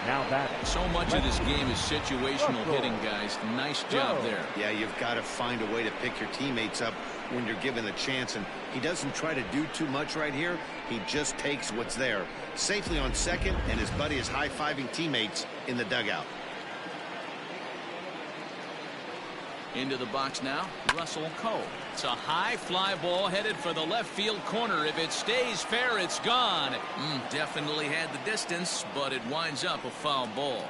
Now that so much of this game is situational hitting, guys. Nice job there. Yeah, you've got to find a way to pick your teammates up when you're given the chance, and he doesn't try to do too much right here. He just takes what's there. Safely on second, and his buddy is high-fiving teammates in the dugout. Into the box now, Russell Cole. It's a high fly ball headed for the left field corner. If it stays fair, it's gone. Definitely had the distance, but it winds up a foul ball.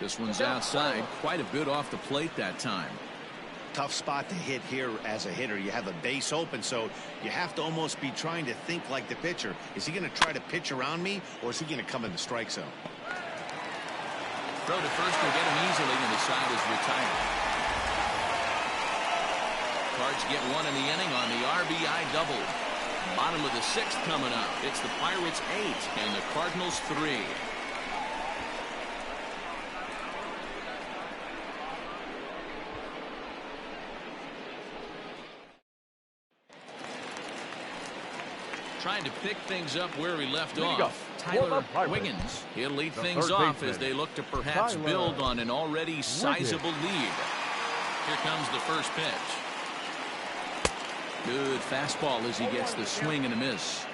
This one's outside, quite a bit off the plate that time. Tough spot to hit here as a hitter. You have a base open, so you have to almost be trying to think like the pitcher. Is he going to try to pitch around me, or is he going to come in the strike zone? Throw to first will get him easily, and the side is retired. Cards get one in the inning on the RBI double. Bottom of the 6th coming up. It's the Pirates 8 and the Cardinals 3. Trying to pick things up where he left off. Tyler Wiggins. He'll lead things off as they look to perhaps build on an already sizable lead. Here comes the first pitch. Good fastball as he gets the swing and a miss.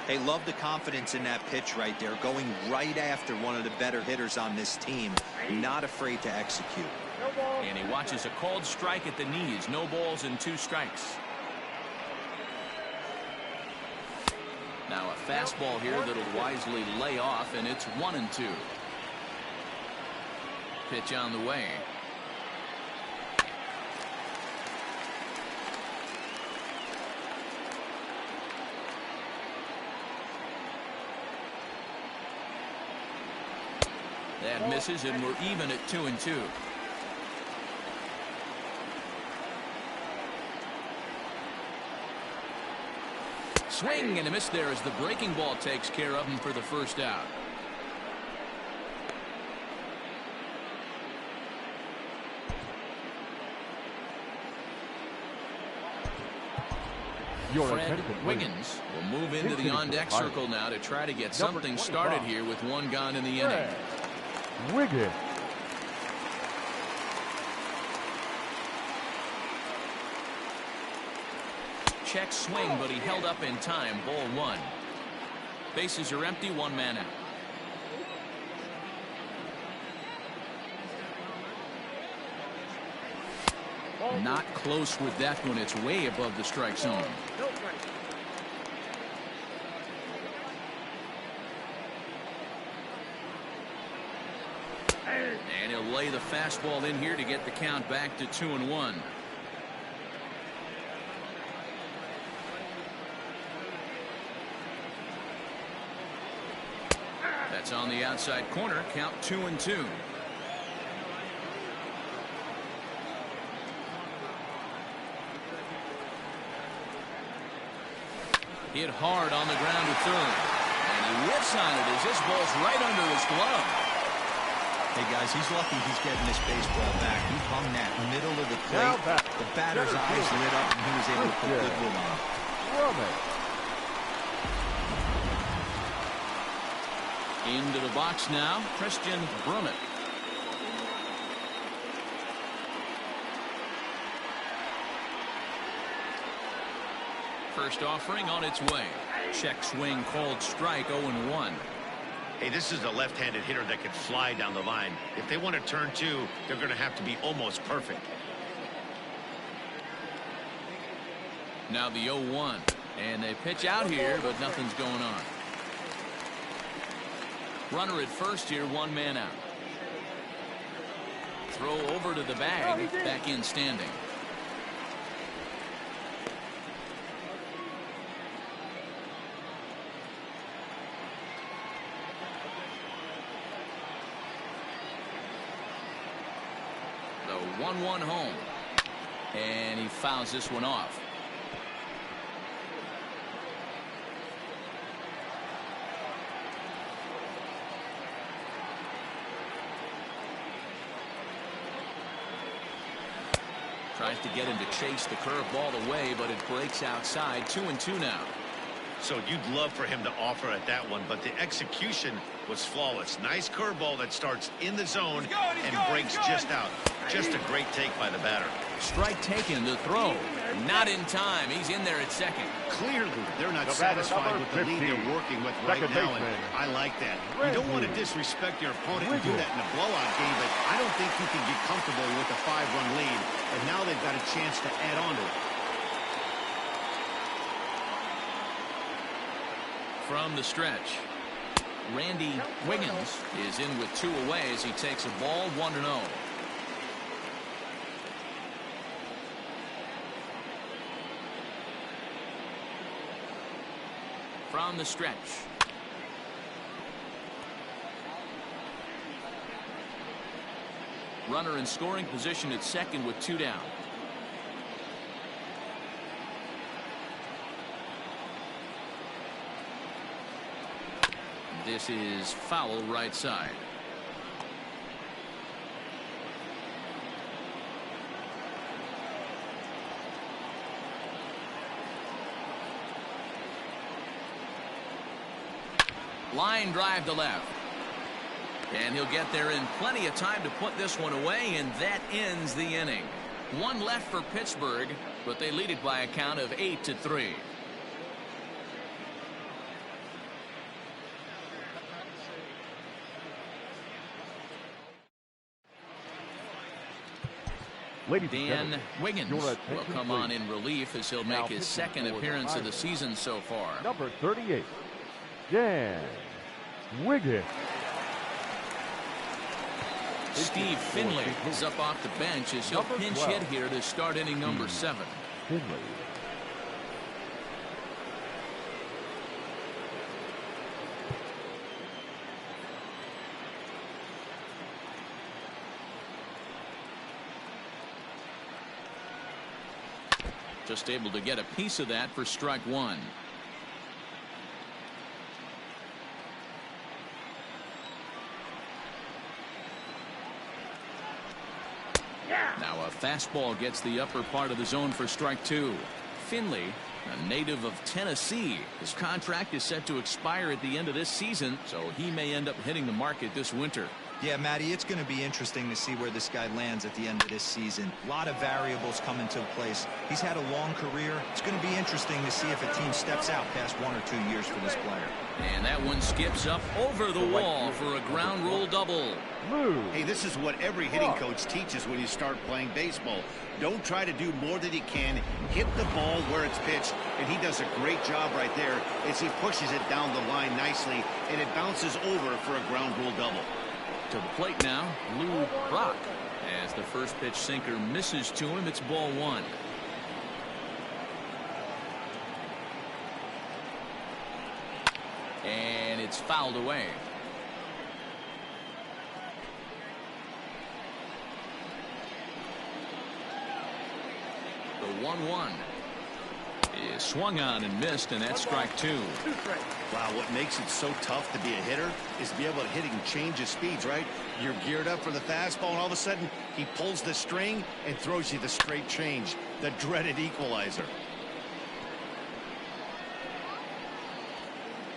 Hey, love the confidence in that pitch right there. Going right after one of the better hitters on this team. Not afraid to execute. And he watches a called strike at the knees. No balls and 2 strikes. Now a fastball here that'll wisely lay off, and it's 1-2. Pitch on the way. That misses, and we're even at 2-2. Swing and a miss there as the breaking ball takes care of him for the first out. Fred Wiggins will move into the on-deck circle now to try to get something started here with one gone in the inning. Wiggins. Check swing, but he held up in time. Ball 1. Bases are empty, one man out. Not close with that one. It's way above the strike zone. And he'll lay the fastball in here to get the count back to 2-1. That's on the outside corner. Count 2-2. Hit hard on the ground to third. And he whiffs on it as this ball's right under his glove. Hey, guys, he's lucky he's getting this baseball back. He hung that middle of the plate. The batter's eyes lit up, and he was able to put good wood on it. Into the box now, Christian Brummett. First offering on its way. Check swing called strike. 0-1. Hey, this is a left-handed hitter that can fly down the line. If they want to turn 2, they're going to have to be almost perfect. Now the 0-1. And they pitch out here, but nothing's going on. Runner at first here, one man out. Throw over to the bag, back in standing. The 1-1 home. And he fouls this one off. Tries to get him to chase the curveball away, but it breaks outside. 2-2 now. So you'd love for him to offer at that one, but the execution was flawless. Nice curveball that starts in the zone and breaks just out. Just a great take by the batter. Strike taken, the throw. Not in time. He's in there at second. Clearly, they're not satisfied with the lead they're working with right now, and I like that. You don't want to disrespect your opponent and do that in a blowout game, but I don't think you can get comfortable with a 5-run lead, and now they've got a chance to add on to it. From the stretch, Randy Wiggins is in with 2 away as he takes a ball. 1-0. From the stretch. Runner in scoring position at second with 2 down. This is foul right side. Line drive to left. And he'll get there in plenty of time to put this one away, and that ends the inning. 1 left for Pittsburgh, but they lead it by a count of 8-3. Ladies and Dan gentlemen, Wiggins your will attention, come on please. in relief as he'll Now make his pitching second for the appearance of the Pirates. season so far. Number 38, Dan Wiggins. Steve Finley is up off the bench as he'll Number pinch 12. hit here to start inning number 7. Finley. Just able to get a piece of that for strike 1. Now a fastball gets the upper part of the zone for strike 2. Finley, a native of Tennessee, his contract is set to expire at the end of this season, so he may end up hitting the market this winter. Yeah, Matty, it's going to be interesting to see where this guy lands at the end of this season. A lot of variables come into place. He's had a long career. It's going to be interesting to see if a team steps out past 1 or 2 years for this player. And that one skips up over the wall for a ground rule double. Hey, this is what every hitting coach teaches when you start playing baseball. Don't try to do more than you can. Hit the ball where it's pitched, and he does a great job right there as he pushes it down the line nicely, and it bounces over for a ground rule double. To the plate now, Lou Brock. As the first pitch sinker misses to him, it's ball 1. And it's fouled away. The 1-1 is swung on and missed, and that's strike 2. Wow, what makes it so tough to be a hitter is to be able to hit and change his speeds, right? You're geared up for the fastball, and all of a sudden, he pulls the string and throws you the straight change, the dreaded equalizer.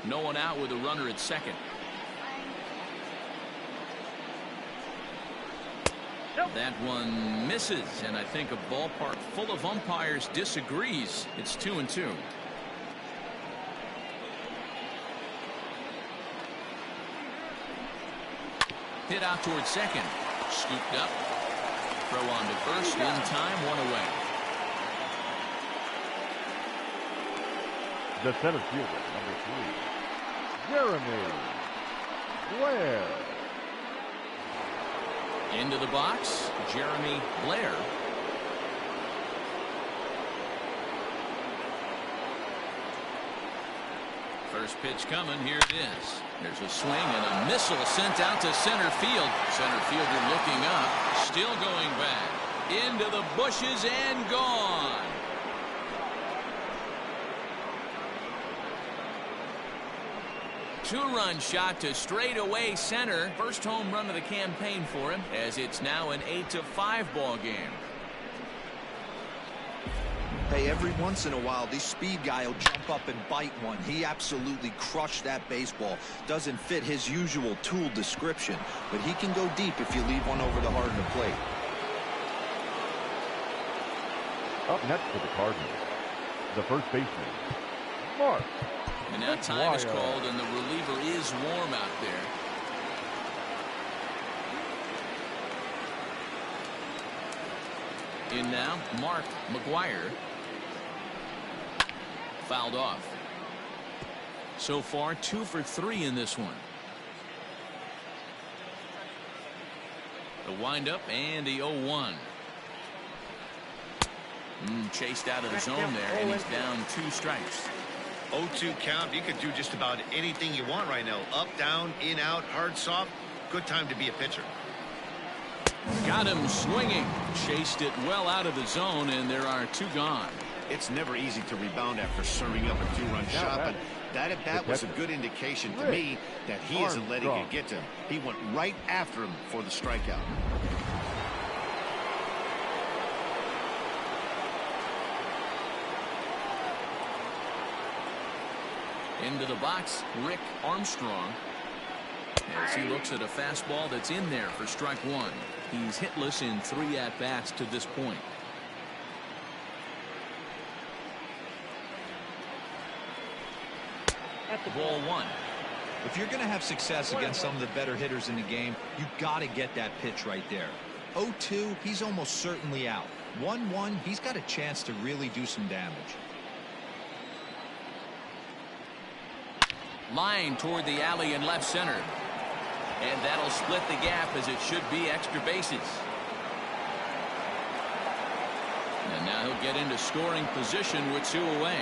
No one out with a runner at second. That one misses, and I think a ballpark full of umpires disagrees. It's 2-2. Hit out towards second. Scooped up. Throw on to first. In time, 1 away. The center fielder, number 3, Jeremy Blair. Into the box, Jeremy Blair. First pitch coming. Here it is. There's a swing and a missile sent out to center field. Center fielder looking up, still going back into the bushes and gone. Two-run shot to straightaway center. First home run of the campaign for him, as it's now an 8-5 ball game. Hey, every once in a while, this speed guy will jump up and bite one. He absolutely crushed that baseball. Doesn't fit his usual tool description, but he can go deep if you leave one over the heart of the plate. Up next for the Cardinals, the first baseman, Mark. And now time is called, and the reliever is warm out there. In now, Mark McGuire. Fouled off. So far, 2 for 3 in this one. The windup and the 0-1. Chased out of the zone there, and he's down 2 strikes. 0-2 count. You could do just about anything you want right now. Up, down, in, out, hard, soft. Good time to be a pitcher. Got him swinging. Chased it well out of the zone, and there are 2 gone. It's never easy to rebound after serving up a 2-run shot, but that at bat was a good indication to me that he isn't letting it get to him. He went right after him for the strikeout. Into the box, Rick Armstrong, as he looks at a fastball that's in there for strike 1. He's hitless in 3 at-bats to this point. At the ball 1. If you're going to have success against some of the better hitters in the game, you got to get that pitch right there. 0-2, he's almost certainly out. 1-1, he's got a chance to really do some damage. Line toward the alley in left center. And that'll split the gap as it should be extra bases. And now he'll get into scoring position with 2 away.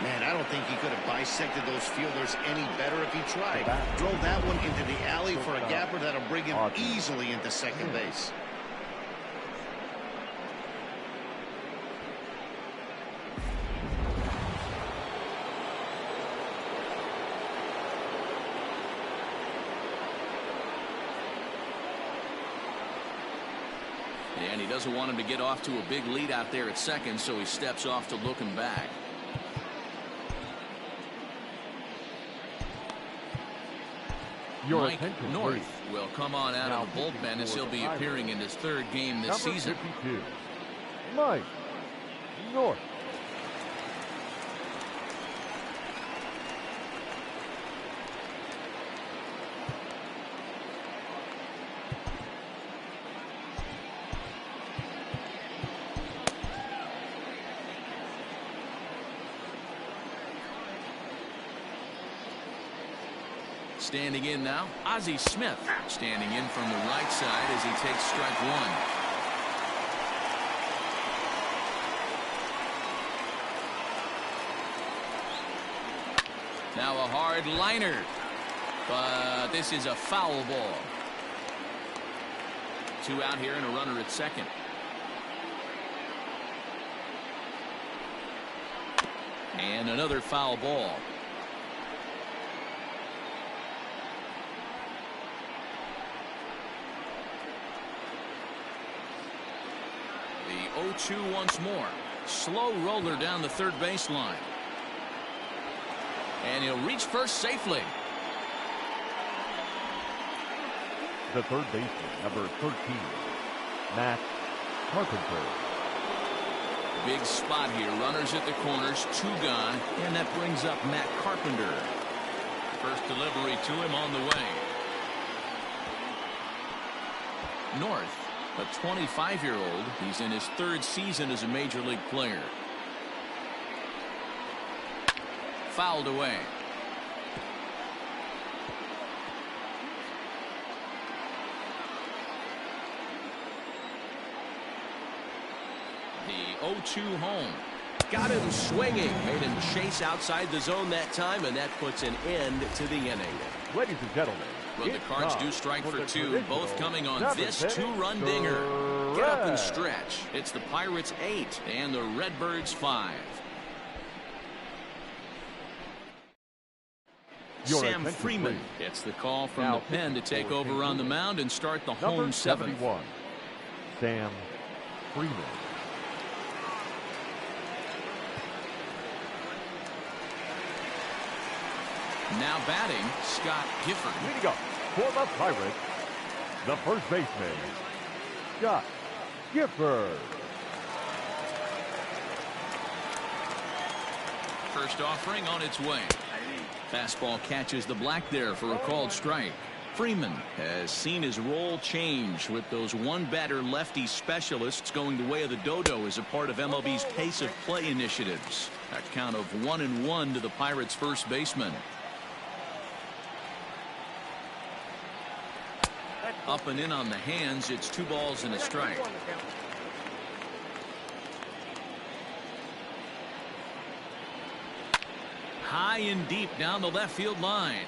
Man, I don't think he could have bisected those fielders any better if he tried. Drove that one into the alley for a gapper that'll bring him easily into second base. And he doesn't want him to get off to a big lead out there at second, so he steps off to look him back. Mike North will come on out of the bullpen as he'll be appearing in his 3rd game this season. 52, Mike North. Standing in now, Ozzie Smith. Standing in from the right side as he takes strike 1. Now a hard liner. But this is a foul ball. 2 out here and a runner at second. And another foul ball. The 0-2 once more. Slow roller down the 3rd baseline. And he'll reach first safely. The 3rd baseman, number 13, Matt Carpenter. Big spot here. Runners at the corners, 2 gone. And that brings up Matt Carpenter. First delivery to him on the way. North. A 25-year-old. He's in his 3rd season as a major league player. Fouled away. The 0-2 home. Got him swinging. Made him chase outside the zone that time, and that puts an end to the inning. Ladies and gentlemen, But the Cards do strike for 2, both coming on this 2-run dinger. Get up and stretch. It's the Pirates 8 and the Redbirds 5. Sam Freeman gets the call from the pen to take over on the mound and start the home 7th. 71, Sam Freeman. Now batting, Scott Gifford. Leading up for the Pirates, the 1st baseman, Scott Gifford. First offering on its way. Fastball catches the black there for a called strike. Freeman has seen his role change with those 1-batter lefty specialists going the way of the dodo as a part of MLB's pace of play initiatives. A count of 1-1 to the Pirates' first baseman. Up and in on the hands. It's 2 balls and a strike. High and deep down the left field line.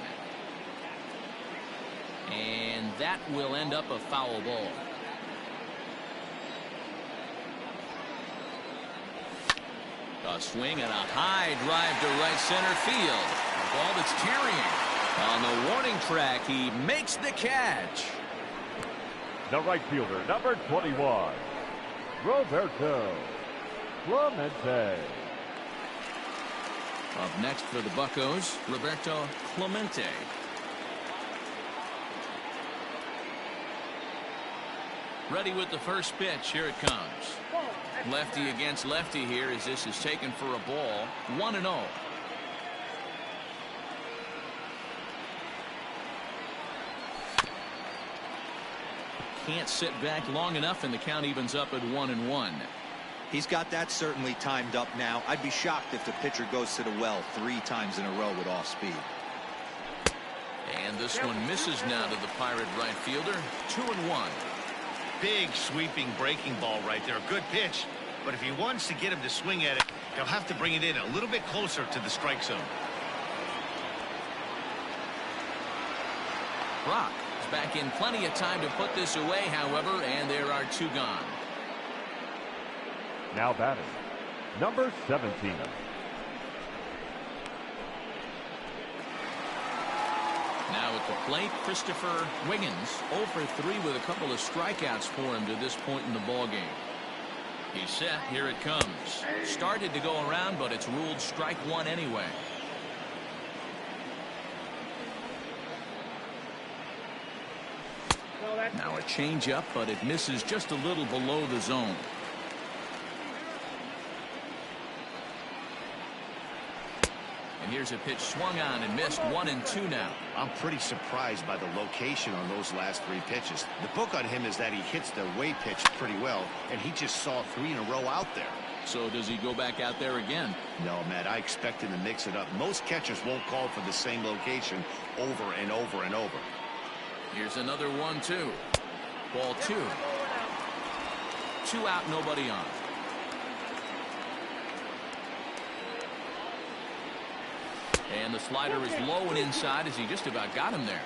And that will end up a foul ball. A swing and a high drive to right center field. A ball that's carrying. On the warning track, he makes the catch. The right fielder, number 21, Roberto Clemente. Up next for the Buccos, Roberto Clemente. Ready with the first pitch. Here it comes. Lefty against lefty here as this is taken for a ball. 1-0. can't sit back long enough, and the count evens up at 1-1. He's got that certainly timed up now. I'd be shocked if the pitcher goes to the well 3 times in a row with off speed. And this one misses now to the Pirate right fielder. 2-1. Big sweeping breaking ball right there. Good pitch. But if he wants to get him to swing at it, he'll have to bring it in a little bit closer to the strike zone. Brock is back in plenty of time to put this away, however, and there are 2 gone. Now batting, number 17. Now at the plate, Christopher Wiggins 0 for 3 with a couple of strikeouts for him to this point in the ballgame. He's set. Here it comes. Started to go around, but it's ruled strike 1 anyway. Now a changeup, but it misses just a little below the zone. And here's a pitch swung on and missed. 1-2 now. I'm pretty surprised by the location on those last 3 pitches. The book on him is that he hits the way pitch pretty well, and he just saw 3 in a row out there. So does he go back out there again? No, Matt, I expect him to mix it up. Most catchers won't call for the same location over and over and over. Here's another 1-2. Ball 2. 2 out, nobody on. And the slider is low and inside as he just about got him there.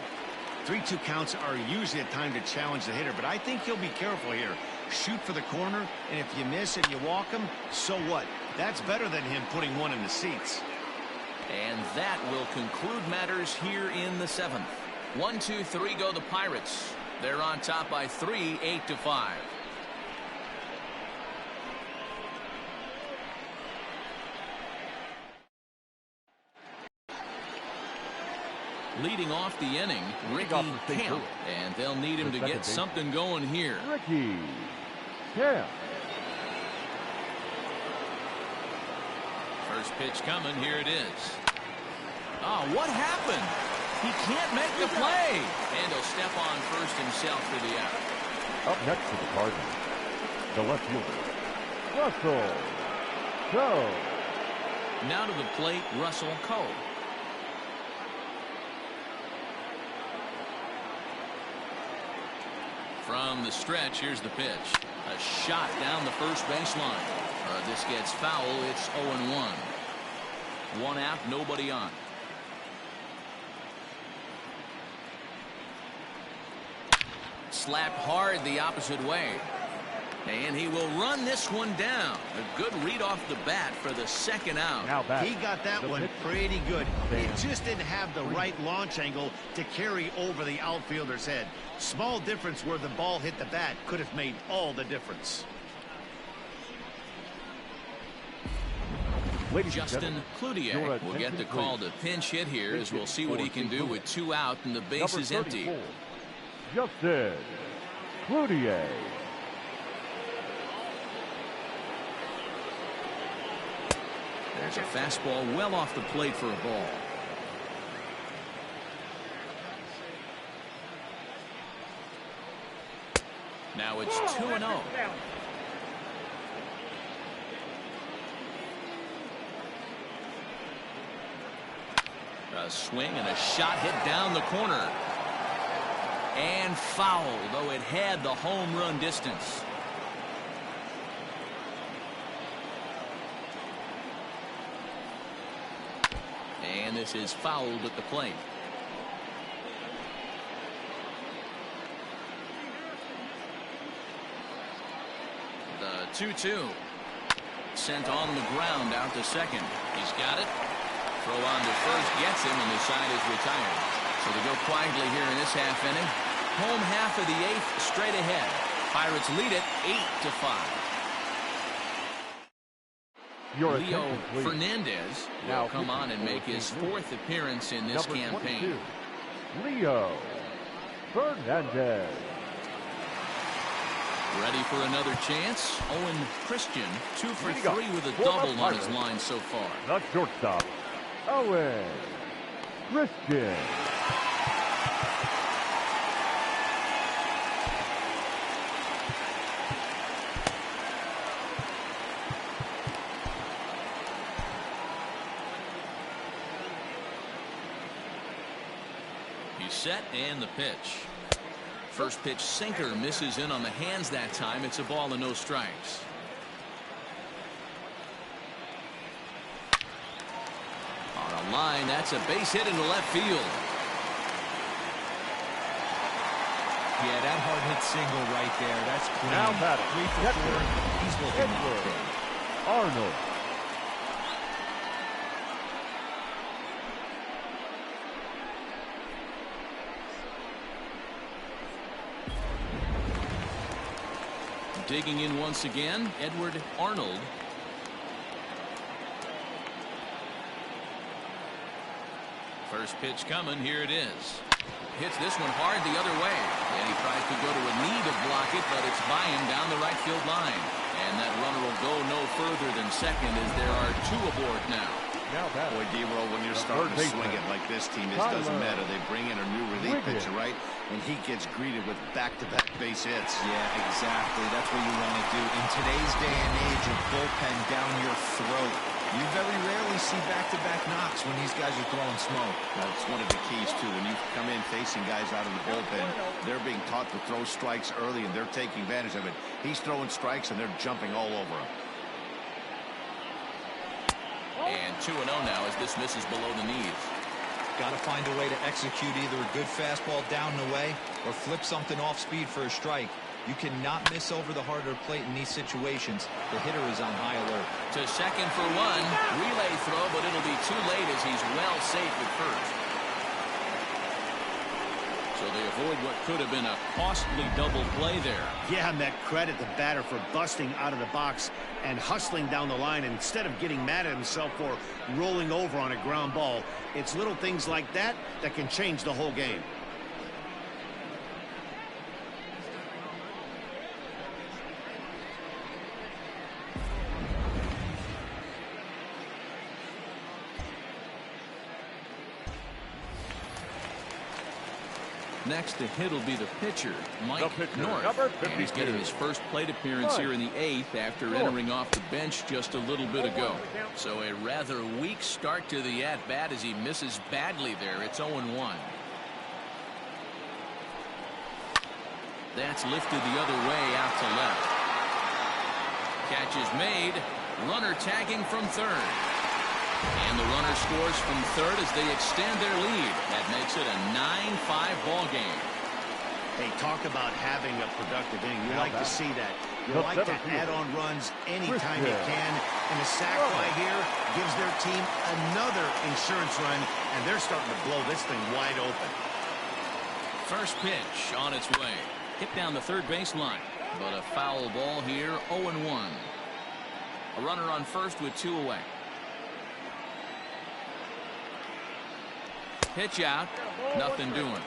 3-2 counts are usually a time to challenge the hitter, but I think he'll be careful here. Shoot for the corner, and if you miss and you walk him, so what? That's better than him putting one in the seats. And that will conclude matters here in the 7th. 1-2-3 go the Pirates. They're on top by 3, 8-5. Leading off the inning, Ricky Camp, and they'll need him to get something going here. Ricky Camp. First pitch coming. Here it is. Oh, what happened? He can't make the play. And he'll step on first himself for the out. Up next to the Cardinals, the left fielder, Russell Coe. Now to the plate, Russell Coe. From the stretch, here's the pitch. A shot down the first baseline. This gets foul. It's 0-1. 1 out, nobody on. Slapped hard the opposite way. And he will run this one down. A good read off the bat for the 2nd out. Now back. He got that one pretty good. He just didn't have the right launch angle to carry over the outfielder's head. Small difference where the ball hit the bat could have made all the difference. Justin Cloutier will get the call to pinch hit here as we'll see what he can do with 2 out and the base is empty. Justin Cloutier. There's a fastball well off the plate for a ball. Now it's 2-0. A swing and a shot hit down the corner. And foul, though it had the home run distance. And this is fouled at the plate. The 2-2. Sent on the ground out to second. He's got it. Throw on to first gets him, and the side is retired. So they go quietly here in this half inning. Home half of the 8th straight ahead. Pirates lead it 8-5. Leo Fernandez will come on and make his 4th appearance in this campaign. Leo Fernandez. Ready for another chance. Owen Christian 2 for 3 with a double on his line so far. The shortstop, Owen Christian. He's set and the pitch. First pitch sinker misses in on the hands that time. It's a ball and no strikes. On a line, that's a base hit into left field. Yeah, that hard hit single right there. That's clean. Now batting. 3 for 4. He's looking good. Arnold. Digging in once again, Edward Arnold. First pitch coming. Here it is. Hits this one hard the other way. And he tries to go to a knee to block it, but it's by him down the right field line. And that runner will go no further than second as there are 2 aboard now. Now that Boy, D-Roll, when you're starting to swing it like this team, it doesn't matter. They bring in a new relief pitcher, right? And he gets greeted with back-to-back base hits. Yeah, exactly. That's what you want to do. In today's day and age of bullpen down your throat, you very rarely see back-to-back knocks when these guys are throwing smoke. That's one of the keys, too. When you come in facing guys out of the bullpen, they're being taught to throw strikes early, and they're taking advantage of it. He's throwing strikes, and they're jumping all over him. And 2-0 now as this misses below the knees. Got to find a way to execute either a good fastball down and away or flip something off speed for a strike. You cannot miss over the harder plate in these situations. The hitter is on high alert. To second for 1. Relay throw, but it'll be too late as he's well safe at first. So they avoid what could have been a costly double play there. Yeah, Met, credit the batter for busting out of the box and hustling down the line instead of getting mad at himself for rolling over on a ground ball. It's little things like that that can change the whole game. Next to hit will be the pitcher, Mike North. number And he's getting his first plate appearance here in the 8th after entering off the bench just a little bit ago. So a rather weak start to the at-bat as he misses badly there. It's 0-1. That's lifted the other way out to left. Catch is made. Runner tagging from third. And the runner scores from third as they extend their lead. That makes it a 9-5 ball game. Hey, talk about having a productive inning. You like to see that. You like to add on runs anytime you can. And the sac fly here gives their team another insurance run, and they're starting to blow this thing wide open. First pitch on its way. Hit down the third baseline. But a foul ball here, 0-1. A runner on first with 2 away. Pitch out, nothing doing.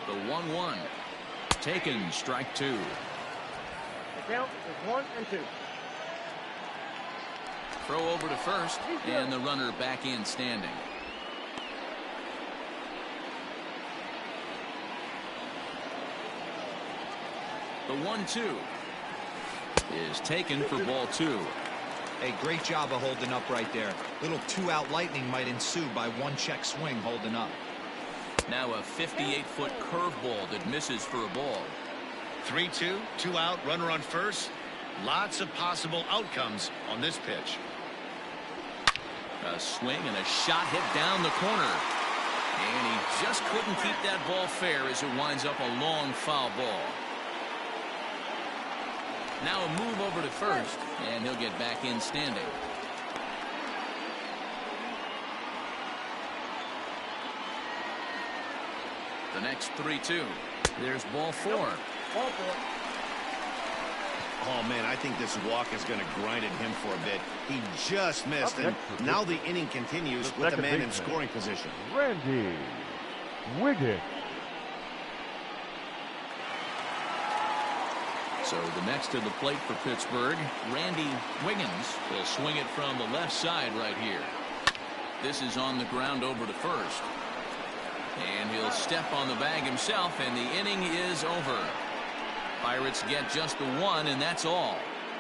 The 1-1. Taken, strike 2. The count is 1 and 2. Throw over to first, and the runner back in standing. The 1-2 is taken for ball 2. A great job of holding up right there. Little 2-out lightning might ensue by 1 check swing holding up. Now a 58-foot curveball that misses for a ball. 3-2, 2 out, runner on first. Lots of possible outcomes on this pitch. A swing and a shot hit down the corner. And he just couldn't keep that ball fair as it winds up a long foul ball. Now a move over to first, and he'll get back in standing. The next 3-2. There's ball 4. Ball 4. Oh, man, I think this walk is going to grind at him for a bit. He just missed, and now the inning continues with the man in scoring position. Randy Wiggins. So the next to the plate for Pittsburgh, Randy Wiggins will swing it from the left side right here. This is on the ground over to first. And he'll step on the bag himself, and the inning is over. Pirates get just the 1, and that's all.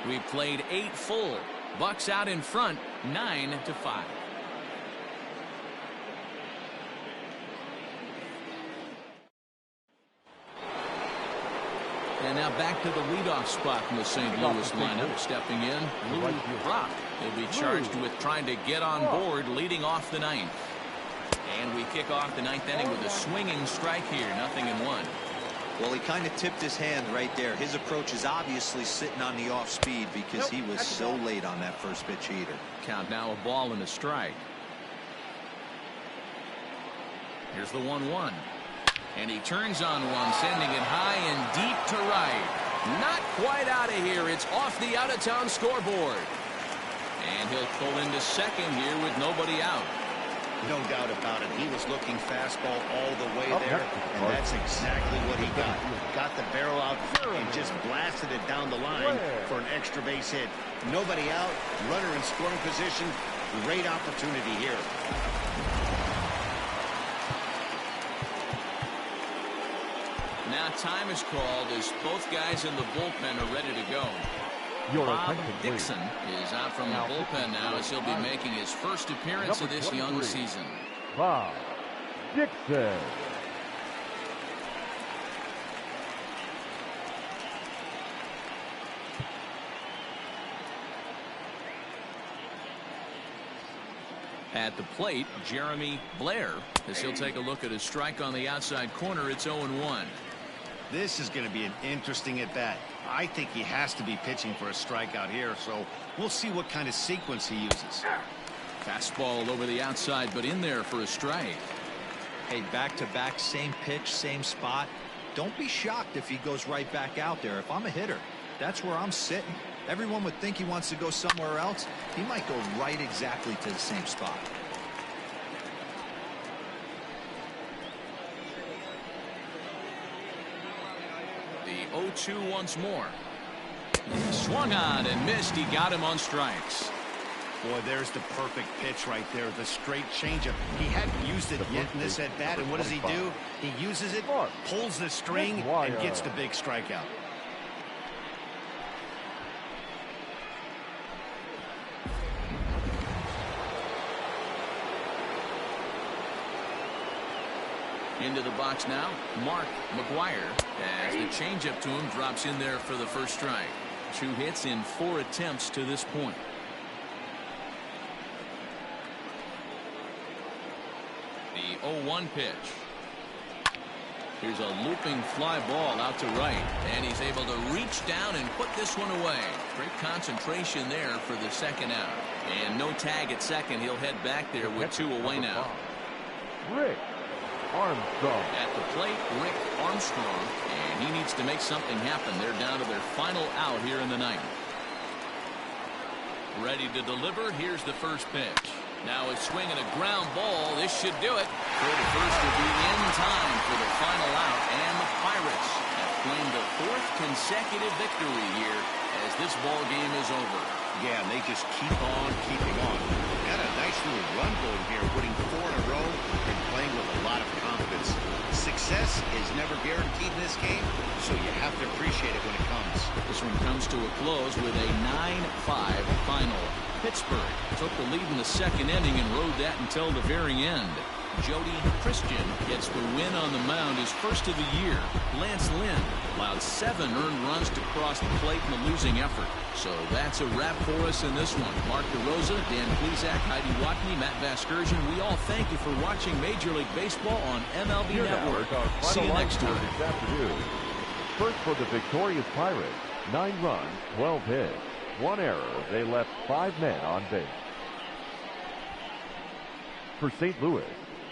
We've played 8 full. Bucks out in front, 9-5. And now back to the leadoff spot in the St. Louis lineup. Stepping in, Louis Brock. He'll be charged with trying to get on board, leading off the ninth. And we kick off the ninth inning with a swinging strike here, 0-1. Well, he kind of tipped his hand right there. His approach is obviously sitting on the off speed because he was so late on that first pitch heater. Count now, a ball and a strike. Here's the 1-1. And he turns on one, sending it high and deep to right. Not quite out of here. It's off the out-of-town scoreboard. And he'll pull into second here with nobody out. No doubt about it. He was looking fastball all the way there, and that's exactly what he got. Got the barrel out and just blasted it down the line for an extra base hit. Nobody out, runner in scoring position. Great opportunity here. Now time is called as both guys in the bullpen are ready to go. Bob Dixon is out from the bullpen now as he'll be making his first appearance of this young season. Bob Dixon. At the plate, Jeremy Blair, as he'll take a look at his strike on the outside corner. It's 0-1. This is going to be an interesting at-bat. I think he has to be pitching for a strikeout here, so we'll see what kind of sequence he uses. Fastball over the outside, but in there for a strike. Hey, back-to-back, same pitch, same spot. Don't be shocked if he goes right back out there. If I'm a hitter, that's where I'm sitting. Everyone would think he wants to go somewhere else. He might go right exactly to the same spot. The 0-2 once more. He swung on and missed. He got him on strikes. Boy, there's the perfect pitch right there. The straight changeup. He hadn't used it yet in this at bat, and what does he do? He uses it, pulls the string, and gets the big strikeout. Into the box now, Mark McGuire, as the changeup to him drops in there for the first strike. 2 hits in 4 attempts to this point. The 0-1 pitch. Here's a looping fly ball out to right, and he's able to reach down and put this one away. Great concentration there for the second out. And no tag at second. He'll head back there with 2 away now. Rick Armstrong. At the plate, Rick Armstrong, and he needs to make something happen. They're down to their final out here in the ninth. Ready to deliver. Here's the first pitch. Now a swing and a ground ball. This should do it. For the first will be in time for the final out, and the Pirates have claimed the 4th consecutive victory here as this ball game is over. Yeah, and they just keep on keeping on. Got a nice little run going here, winning 4 in a row and playing with a lot of confidence. Success is never guaranteed in this game, so you have to appreciate it when it comes. This one comes to a close with a 9-5 final. Pittsburgh took the lead in the second inning and rode that until the very end. Jody Christian gets the win on the mound, his first of the year. Lance Lynn allowed 7 earned runs to cross the plate in the losing effort. So that's a wrap for us in this one. Mark DeRosa, Dan Plesac, Heidi Watney, Matt Vasgersian. We all thank you for watching Major League Baseball on MLB Network. See you next time. This afternoon. First for the victorious Pirates, 9 runs, 12 hits, 1 error. They left 5 men on base. For St. Louis,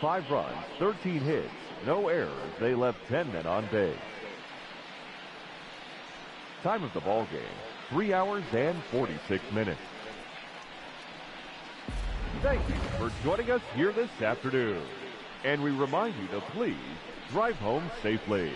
5 runs, 13 hits, no errors. They left 10 men on base. Time of the ball game, 3 hours and 46 minutes. Thank you for joining us here this afternoon. And we remind you to please drive home safely.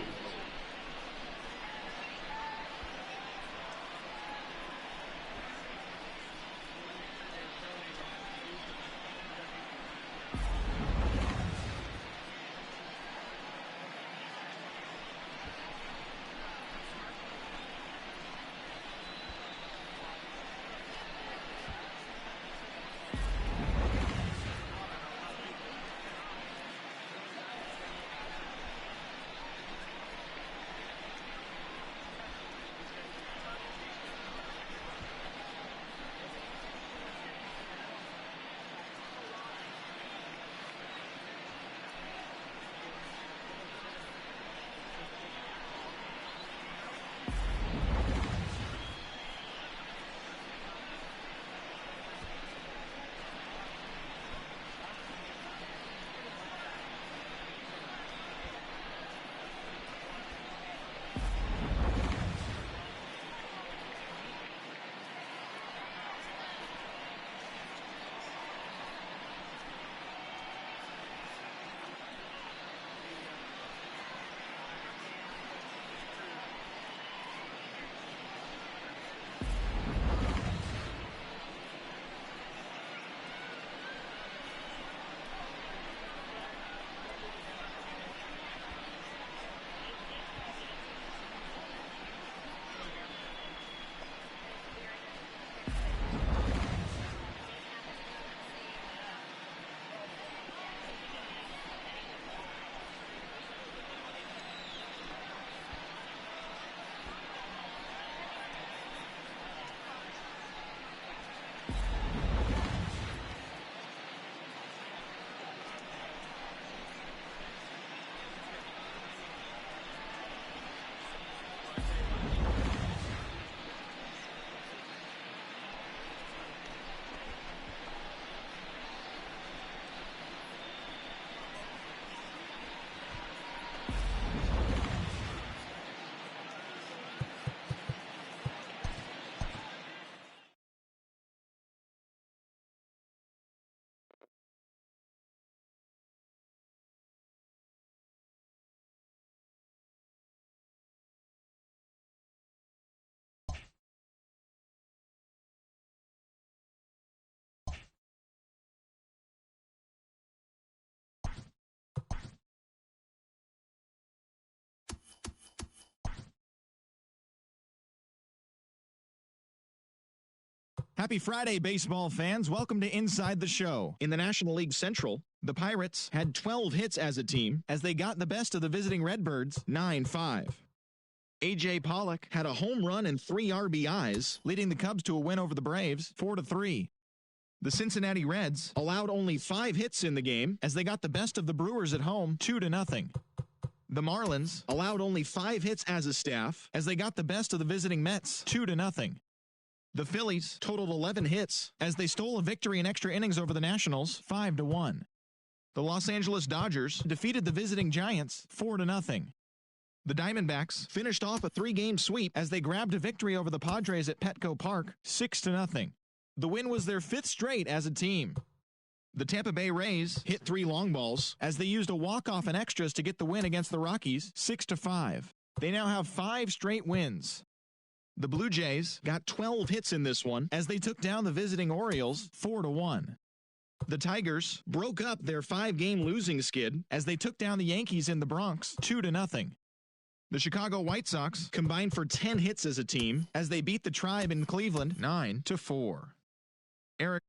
Happy Friday, baseball fans. Welcome to Inside the Show. In the National League Central, the Pirates had 12 hits as a team as they got the best of the visiting Redbirds 9-5. A.J. Pollock had a home run and 3 RBIs, leading the Cubs to a win over the Braves 4-3. The Cincinnati Reds allowed only 5 hits in the game as they got the best of the Brewers at home 2-0. The Marlins allowed only 5 hits as a staff as they got the best of the visiting Mets 2-0. The Phillies totaled 11 hits as they stole a victory in extra innings over the Nationals 5-1. The Los Angeles Dodgers defeated the visiting Giants 4-0. The Diamondbacks finished off a 3-game sweep as they grabbed a victory over the Padres at Petco Park 6-0. The win was their 5th straight as a team. The Tampa Bay Rays hit 3 long balls as they used a walk-off and extras to get the win against the Rockies 6-5. They now have 5 straight wins. The Blue Jays got 12 hits in this one as they took down the visiting Orioles 4-1. The Tigers broke up their 5-game losing skid as they took down the Yankees in the Bronx 2-0. The Chicago White Sox combined for 10 hits as a team as they beat the Tribe in Cleveland 9-4. Eric